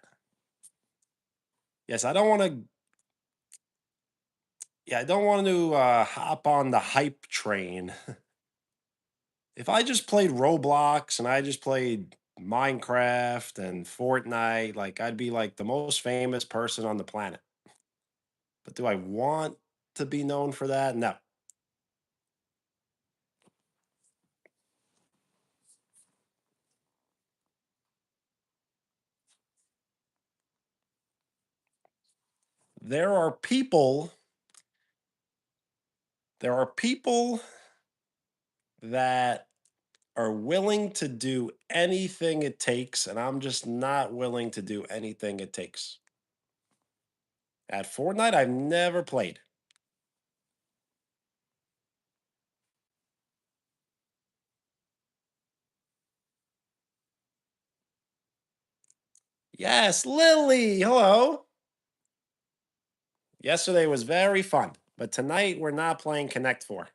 S1: Yes, I don't want to. Yeah, I don't want to hop on the hype train. If I just played Roblox and I just played Minecraft and Fortnite, like I'd be like the most famous person on the planet. But do I want to be known for that? No. There are people, there are people that are willing to do anything it takes, and I'm just not willing to do anything it takes. At Fortnite, I've never played. Yes, Lily, hello. Yesterday was very fun, but tonight we're not playing Connect 4.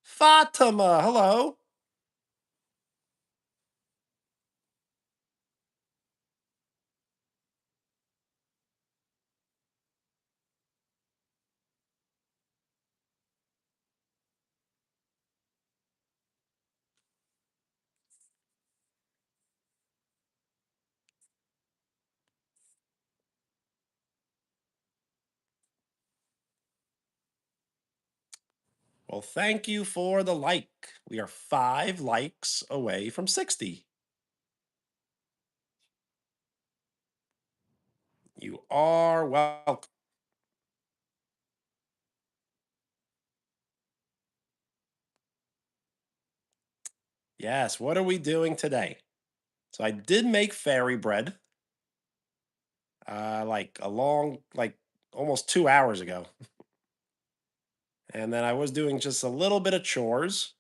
S1: Fatima, hello. Well, thank you for the like. We are 5 likes away from 60. You are welcome. Yes, what are we doing today? So I did make fairy bread, like a long, like almost 2 hours ago. And then I was doing just a little bit of chores,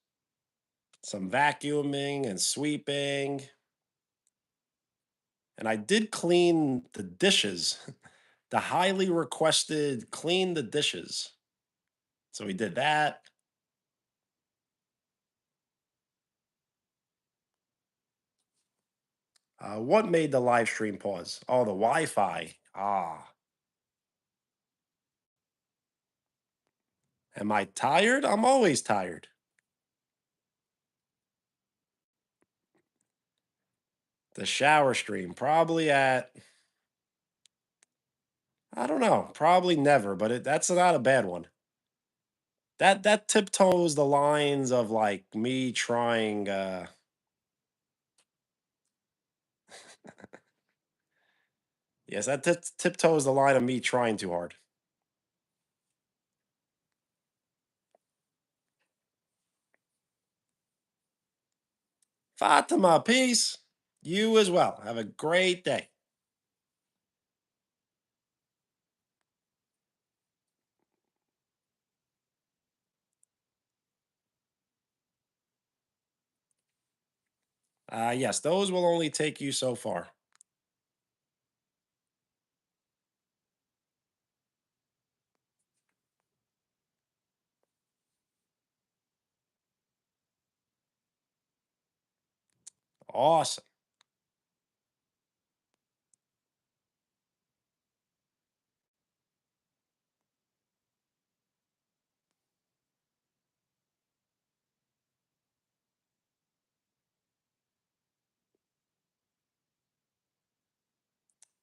S1: some vacuuming and sweeping. And I did clean the dishes, the highly requested clean the dishes. So we did that. What made the live stream pause? Oh, the Wi-Fi. Ah, am I tired? I'm always tired. The shower stream, probably at, I don't know, probably never, but that's not a bad one. That tiptoes the lines of like me trying. Yes, that tiptoes the line of me trying too hard. Fatima, peace. You as well. Have a great day. Yes, those will only take you so far. Awesome.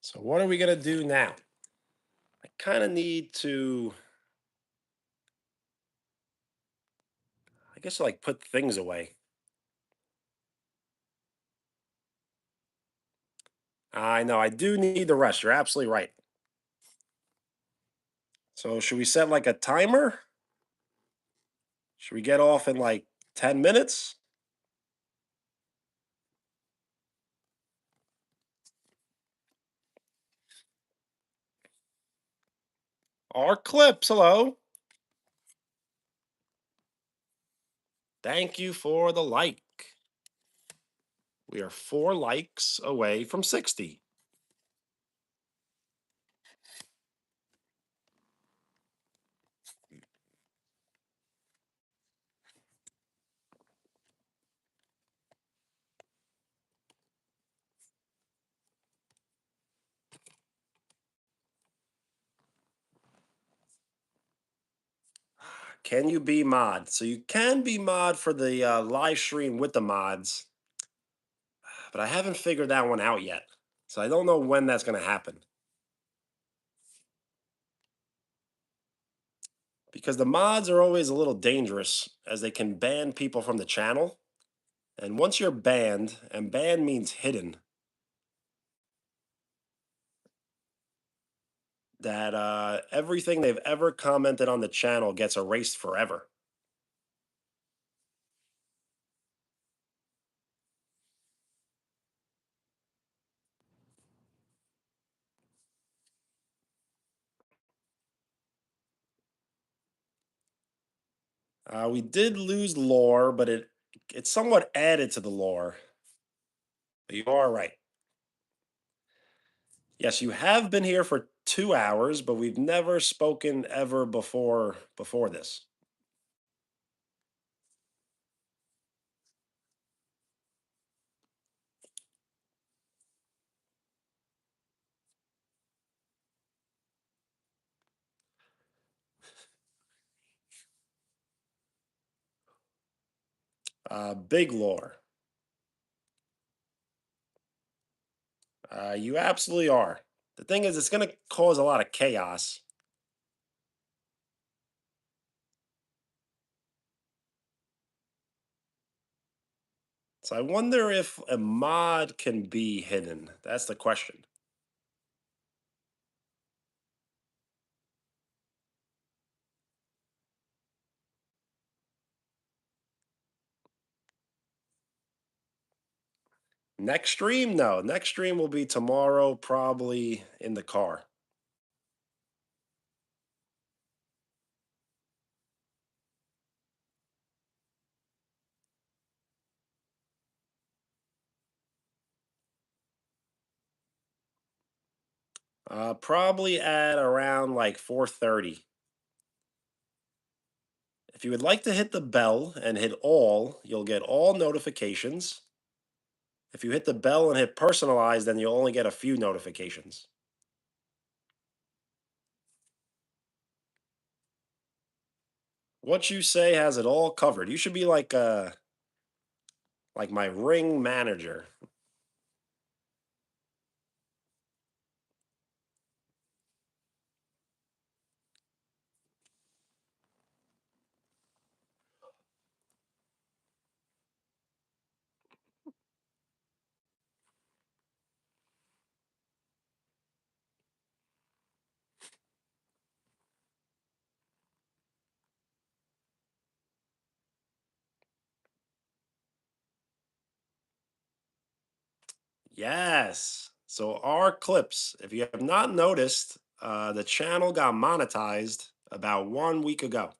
S1: So what are we gonna do now? I kind of need to, I guess, like put things away. I know I do need the rest. You're absolutely right. So should we set like a timer? Should we get off in like 10 minutes? Our clips, hello. Thank you for the like. We are 4 likes away from 60. Can you be mod? So you can be mod for the live stream with the mods, but I haven't figured that one out yet. So I don't know when that's going to happen. Because the mods are always a little dangerous as they can ban people from the channel. And once you're banned, and ban means hidden, that everything they've ever commented on the channel gets erased forever. We did lose lore, but it's somewhat added to the lore. But you are right. Yes, you have been here for 2 hours, but we've never spoken ever before this. Big lore. You absolutely are. The thing is, it's going to cause a lot of chaos. So I wonder if a mod can be hidden. That's the question. Next stream? No. Next stream will be tomorrow, probably in the car. Probably at around like 4:30. If you would like to hit the bell and hit all, you'll get all notifications. If you hit the bell and hit personalize, then you'll only get a few notifications. What you say has it all covered. You should be like my ring manager. Yes. So our clips, if you have not noticed, the channel got monetized about 1 week ago.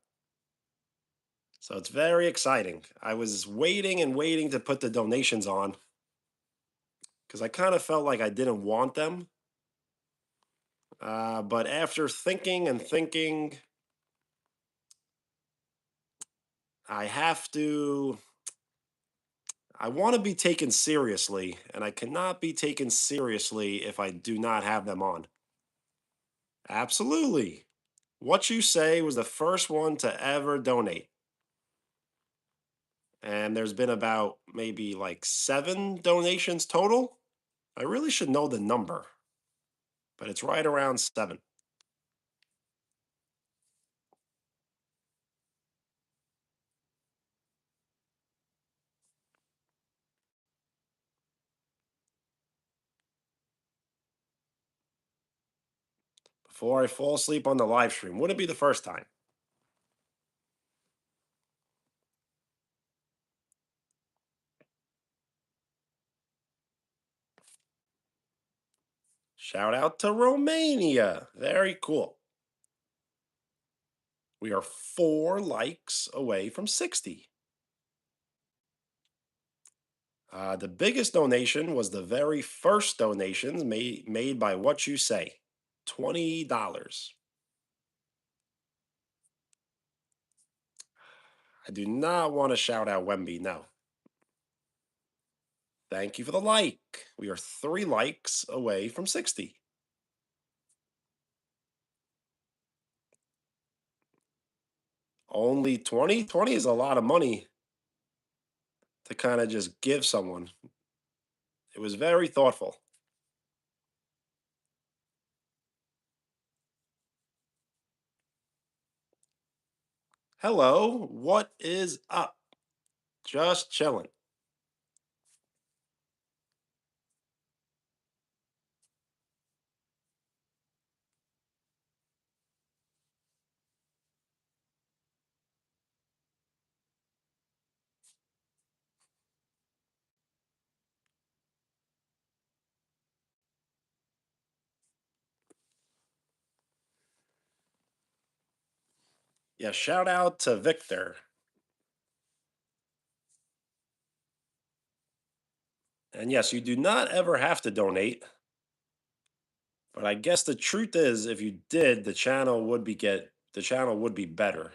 S1: So it's very exciting. I was waiting and waiting to put the donations on because I kind of felt like I didn't want them. But after thinking and thinking, I have to, I want to be taken seriously, and I cannot be taken seriously if I do not have them on. Absolutely. What You Say was the first one to ever donate. And there's been about maybe like 7 donations total. I really should know the number, but it's right around 7. Before I fall asleep on the live stream, wouldn't be the first time. Shout out to Romania. Very cool. We are 4 likes away from 60. The biggest donation was the very first donations made by What You Say, $20. I do not want to shout out Wemby, no. Thank you for the like. We are 3 likes away from 60. Only 20? 20 is a lot of money to kind of just give someone. It was very thoughtful. Hello, what is up? Just chilling. Yeah, shout out to Victor. And yes, you do not ever have to donate. But I guess the truth is, if you did, the channel would be better.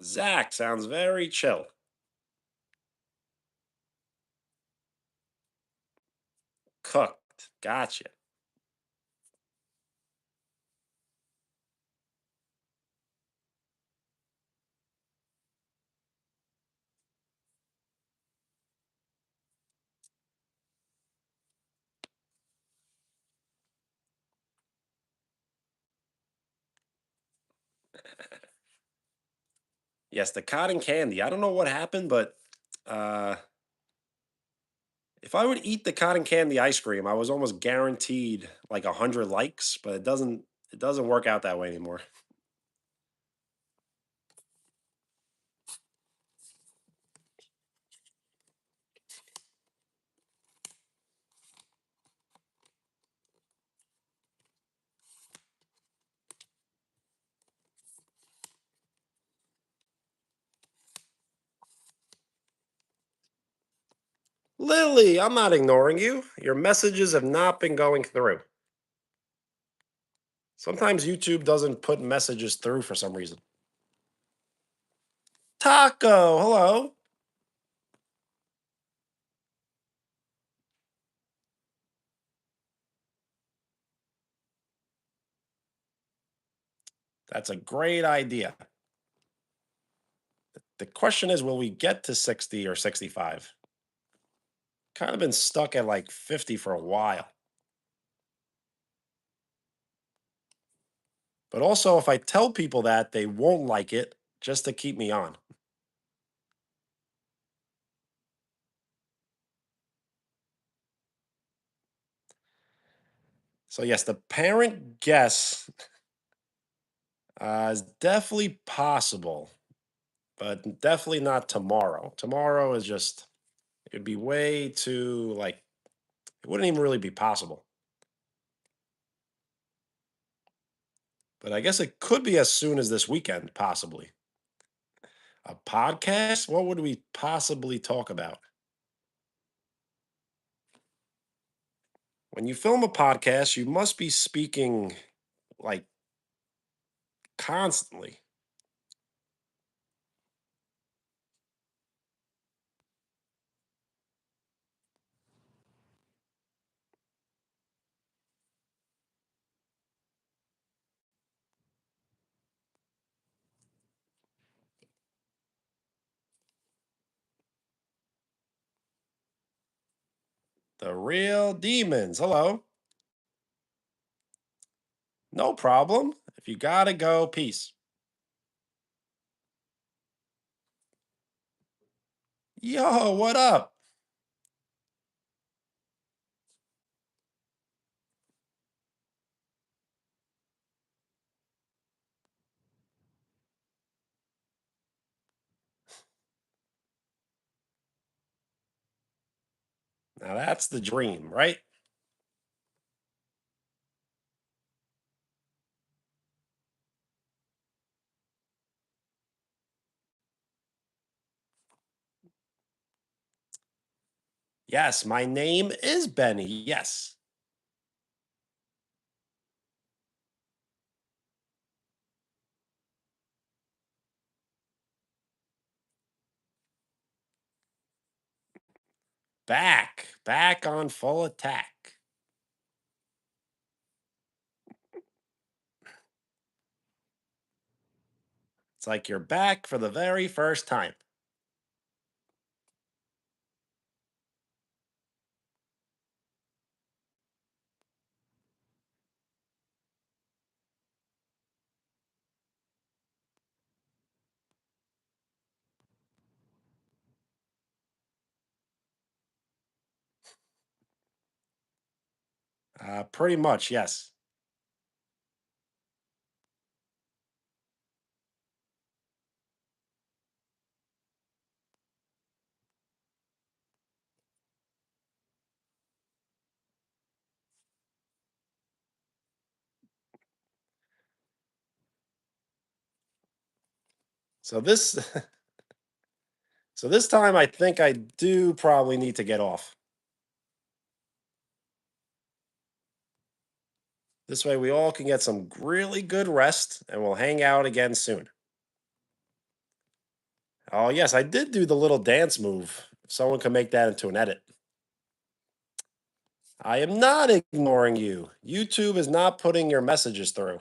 S1: Zach sounds very chill. Cooked. Gotcha. Yes, the cotton candy. I don't know what happened, but uh, if I would eat the cotton candy ice cream, I was almost guaranteed like 100 likes, but it doesn't work out that way anymore. Lily, I'm not ignoring you. Your messages have not been going through. Sometimes YouTube doesn't put messages through for some reason. Taco, hello. That's a great idea. The question is, will we get to 60 or 65? Kind of been stuck at like 50 for a while. But also, if I tell people that, they won't like it just to keep me on. So, yes, the parent guess is definitely possible, but definitely not tomorrow. Tomorrow is just, it'd be way too, like, it wouldn't even really be possible. But I guess it could be as soon as this weekend, possibly. A podcast? What would we possibly talk about? When you film a podcast, you must be speaking like constantly. The real demons. Hello. No problem. If you gotta go, peace. Yo, what up? Now that's the dream, right? Yes, my name is Benny. Yes. Back on full attack. It's like you're back for the very first time. Pretty much, yes. So this so this time I think I do probably need to get off. This way we all can get some really good rest and we'll hang out again soon. Oh, yes, I did do the little dance move. Someone can make that into an edit. I am not ignoring you. YouTube is not putting your messages through.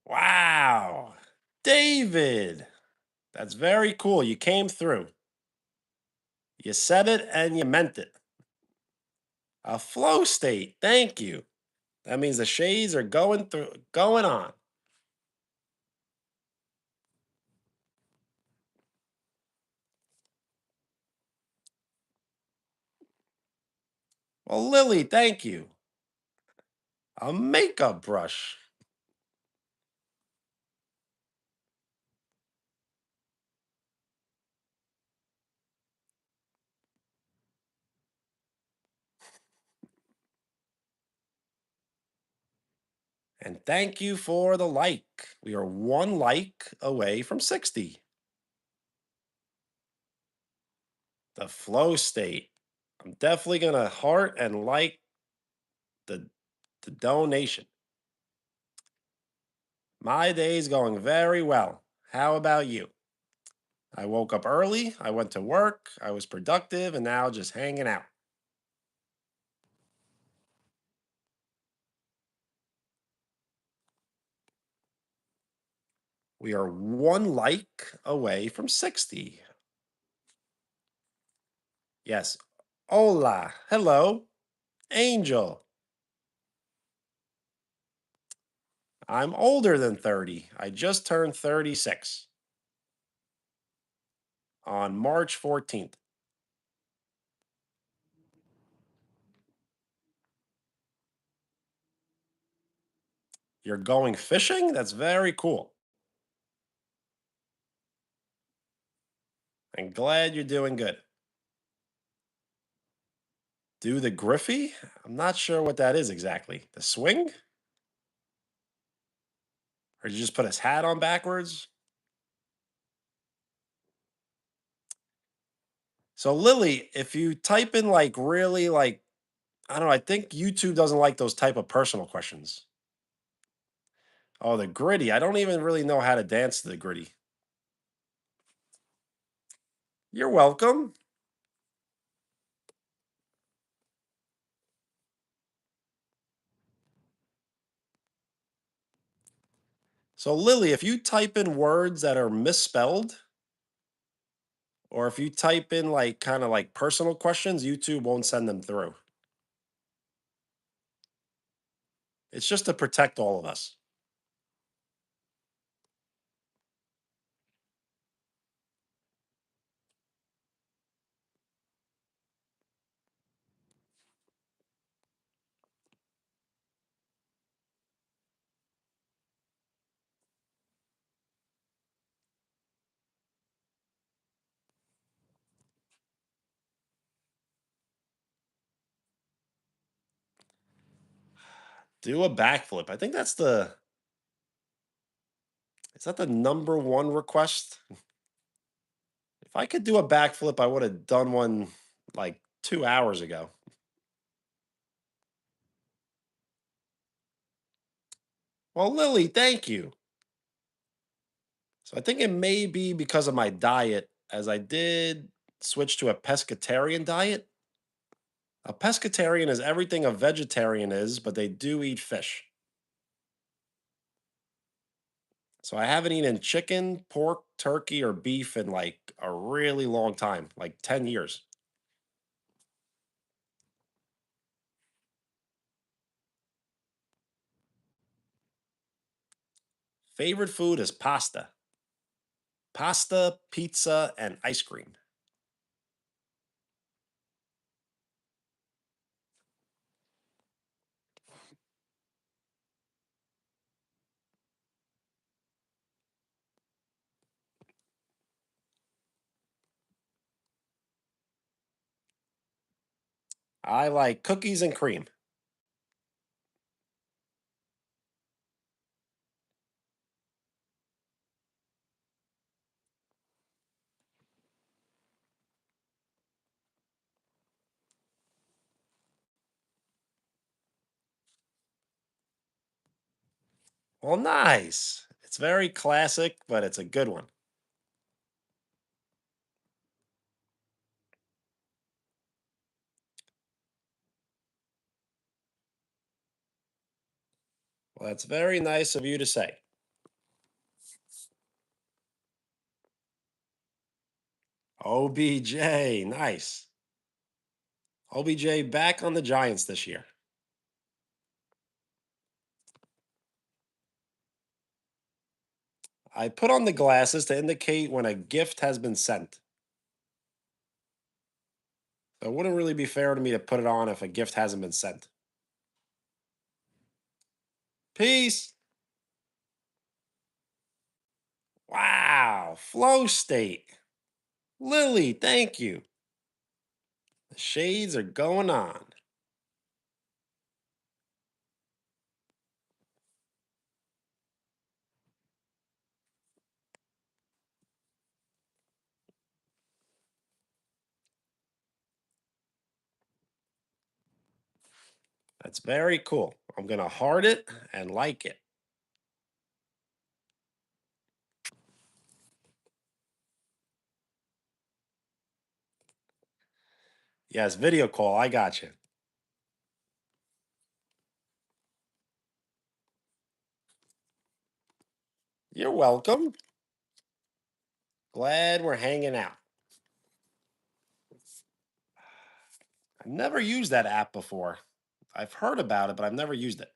S1: Wow. David, that's very cool. You came through. You said it and you meant it. A flow state. Thank you. That means the shades are going on. Well, Lily, thank you. A makeup brush. And thank you for the like. We are one like away from 60. The flow state. I'm definitely going to heart and like the, the donation. My day's going very well. How about you? I woke up early, I went to work, I was productive, and now just hanging out. We are one like away from 60. Yes. Hola. Hello. Angel. I'm older than 30. I just turned 36 on March 14th. You're going fishing? That's very cool. I'm glad you're doing good. Do the Griffey? I'm not sure what that is exactly. The swing? Or did you just put his hat on backwards? So, Lily, if you type in like really like, I don't know, I think YouTube doesn't like those type of personal questions. Oh, the gritty. I don't even really know how to dance to the gritty. You're welcome. So, Lily, if you type in words that are misspelled, or if you type in like kind of like personal questions, YouTube won't send them through. It's just to protect all of us. Do a backflip. I think that's the is that the number one request? If I could do a backflip, I would have done one like 2 hours ago. Well, Lily, thank you. So I think it may be because of my diet, as I did switch to a pescatarian diet. A pescatarian is everything a vegetarian is, but they do eat fish. So I haven't eaten chicken, pork, turkey, or beef in like a really long time, like 10 years. Favorite food is pasta. Pasta, pizza, and ice cream. I like cookies and cream. Well, nice. It's very classic, but it's a good one. Well, that's very nice of you to say. OBJ, nice. OBJ back on the Giants this year. I put on the glasses to indicate when a gift has been sent. So it wouldn't really be fair to me to put it on if a gift hasn't been sent. Peace. Wow. Flow state. Lily, thank you. The shades are going on. That's very cool. I'm gonna heart it and like it. Yes, video call. I got you. You're welcome. Glad we're hanging out. I've never used that app before. I've heard about it, but I've never used it.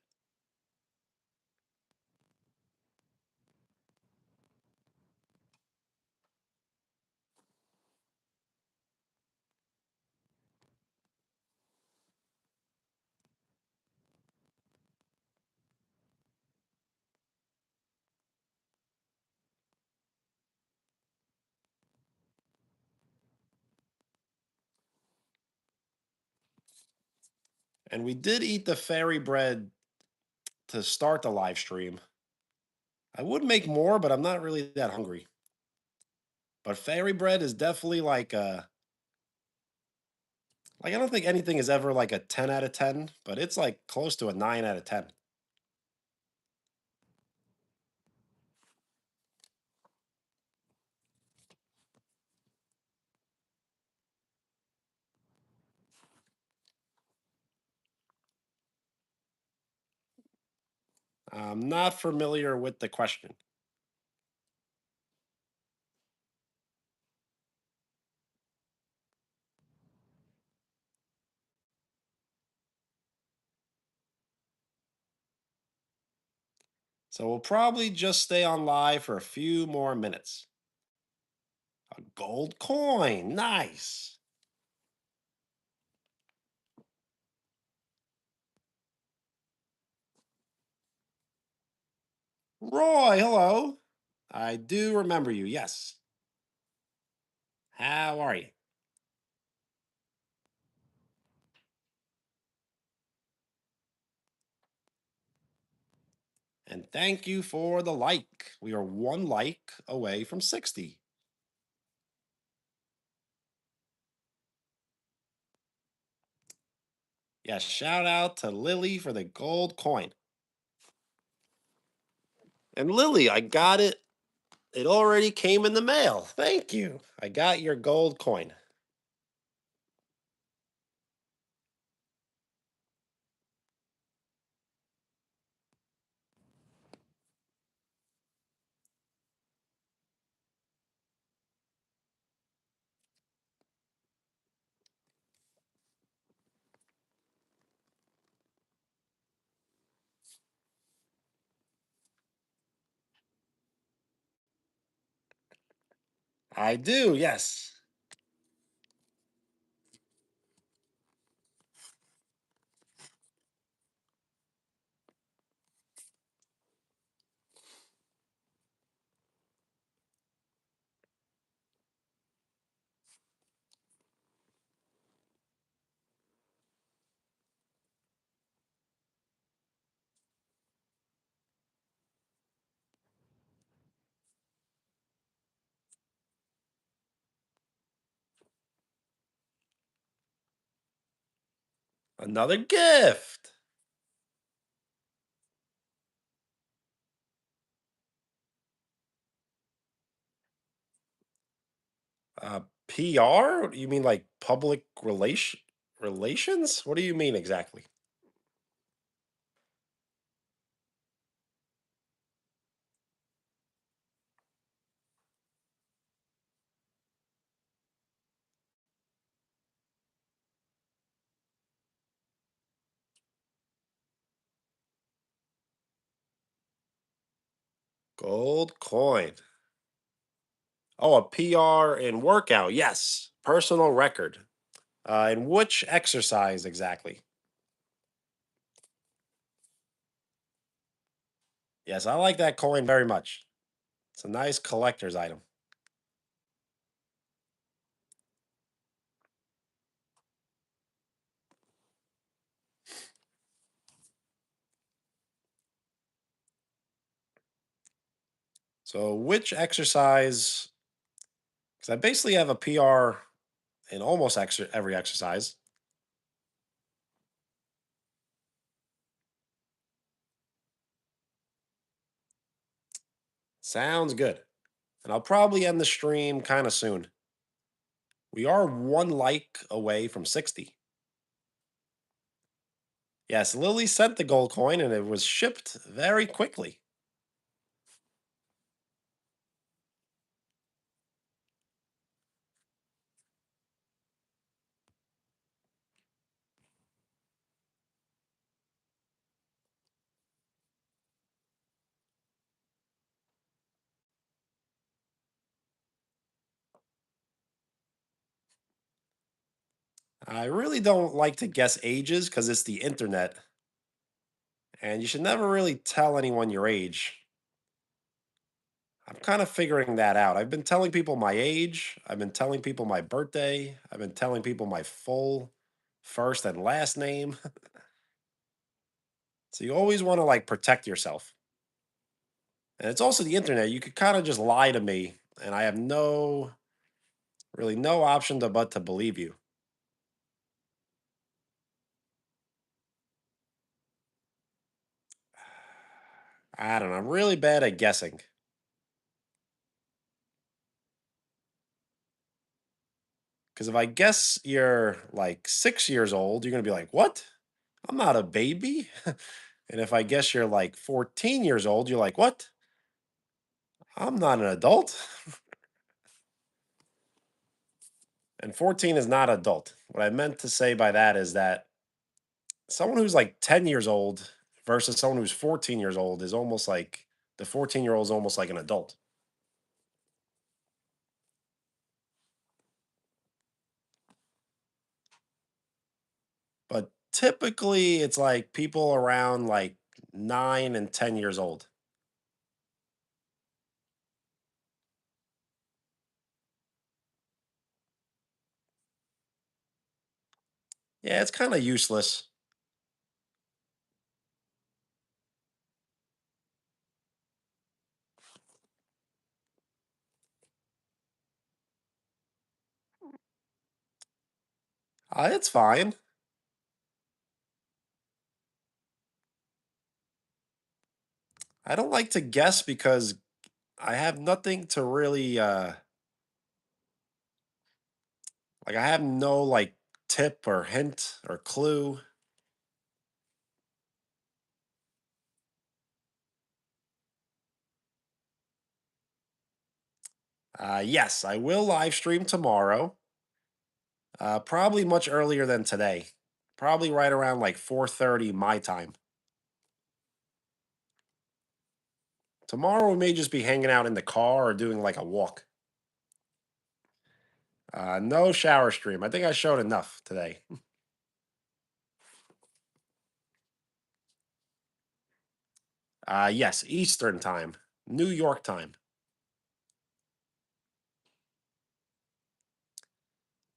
S1: And we did eat the fairy bread to start the live stream. I would make more, but I'm not really that hungry. But fairy bread is definitely like I don't think anything is ever like a 10 out of 10, but it's like close to a 9 out of 10. I'm not familiar with the question. So we'll probably just stay on live for a few more minutes. A gold coin. Nice. Roy, hello. I do remember you. Yes. How are you? And thank you for the like. We are one like away from 60. Yes, shout out to Lily for the gold coin. And Lily, I got it. It already came in the mail. Thank you. I got your gold coin. I do, yes. Another gift. PR? You mean like public relations? What do you mean exactly? Gold coin. Oh, a PR and workout. Yes. Personal record. And which exercise exactly? Yes, I like that coin very much. It's a nice collector's item. So, which exercise? Because I basically have a PR in almost every exercise. Sounds good. And I'll probably end the stream kind of soon. We are one like away from 60. Yes, Lily sent the gold coin and it was shipped very quickly. I really don't like to guess ages because it's the internet, and you should never really tell anyone your age. I'm kind of figuring that out. I've been telling people my age, I've been telling people my birthday, I've been telling people my full first and last name. So you always want to like protect yourself. And it's also the internet. You could kind of just lie to me, and I have really no option to but to believe you. I don't know. I'm really bad at guessing. Because if I guess you're like 6 years old, you're going to be like, what? I'm not a baby. And if I guess you're like 14 years old, you're like, what? I'm not an adult. And 14 is not adult. What I meant to say by that is that someone who's like 10 years old versus someone who's 14 years old is almost like the 14-year-old is almost like an adult. But typically it's like people around like 9 and 10 years old. Yeah, it's kind of useless. It's fine. I don't like to guess because I have nothing to really like I have no like tip or hint or clue. Yes, I will live stream tomorrow. Probably much earlier than today. Probably right around like 4:30 my time. Tomorrow we may just be hanging out in the car or doing like a walk. No shower stream. I think I showed enough today. Yes, Eastern time, New York time.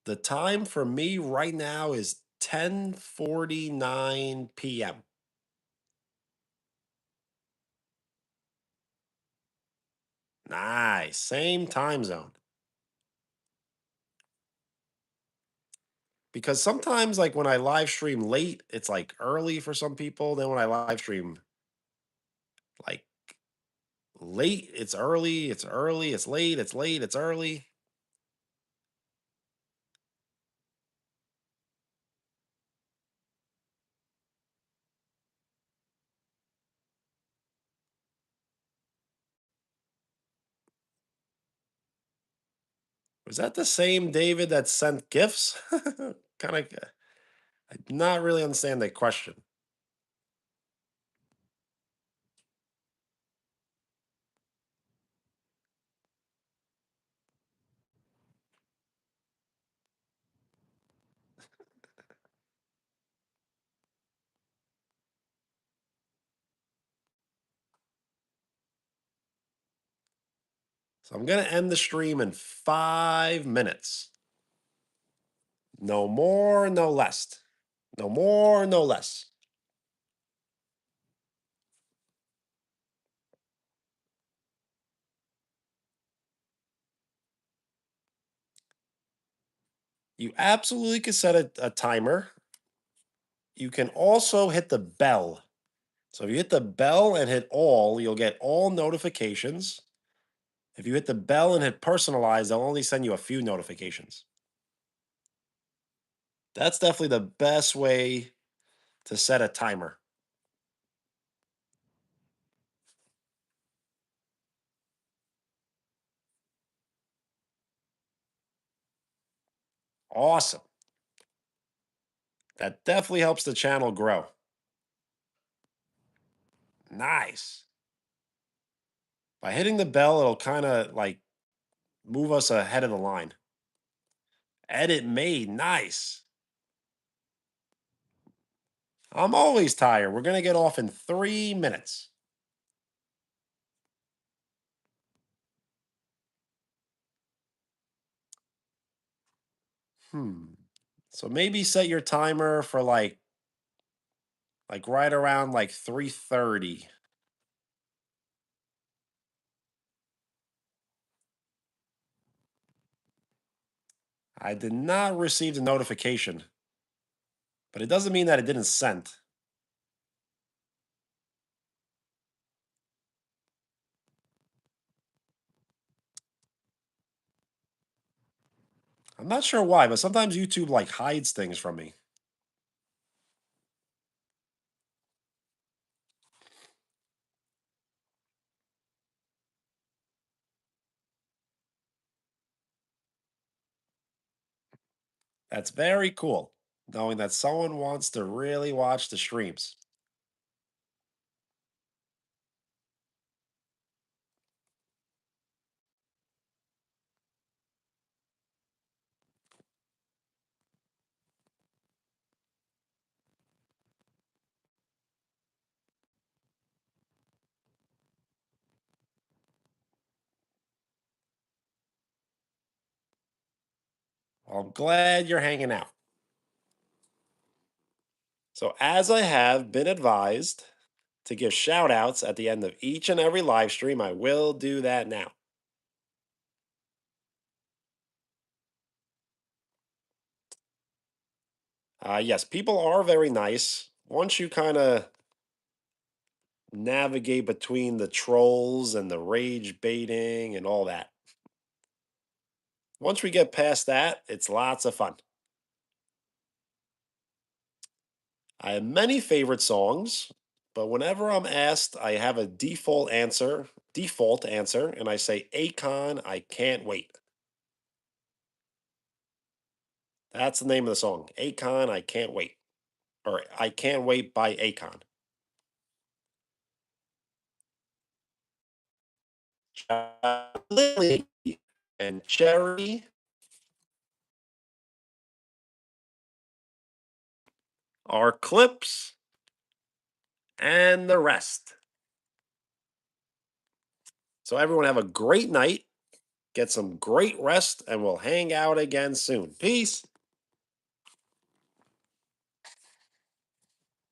S1: The time for me right now is 10:49 p.m. Nice, same time zone. Because sometimes, like when I live stream late, it's like early for some people. Then when I live stream like late, it's early, it's early, it's late, it's late, it's early. Was that the same David that sent gifts? Kind of, I do not really understand the question. So I'm gonna end the stream in 5 minutes. No more, no less. No more, no less. You absolutely could set a timer. You can also hit the bell. So if you hit the bell and hit all, you'll get all notifications. If you hit the bell and hit personalize, they'll only send you a few notifications. That's definitely the best way to set a timer. Awesome. That definitely helps the channel grow. Nice. By hitting the bell, it'll kind of like move us ahead of the line. Edit made. Nice. I'm always tired. We're going to get off in 3 minutes. Hmm. So maybe set your timer for like right around like 3:30. I did not receive the notification, but it doesn't mean that it didn't send. I'm not sure why, but sometimes YouTube like hides things from me. That's very cool, knowing that someone wants to really watch the streams. Well, I'm glad you're hanging out. So, as I have been advised to give shout outs at the end of each and every live stream, I will do that now. Yes, people are very nice. Once you kind of navigate between the trolls and the rage baiting and all that, once we get past that, it's lots of fun. I have many favorite songs, but whenever I'm asked, I have a default answer, and I say Akon, I can't wait. That's the name of the song. Akon, I can't wait. Or I can't wait by Akon. Lily and Cherry are clips and the rest. So everyone have a great night. Get some great rest, and we'll hang out again soon. Peace.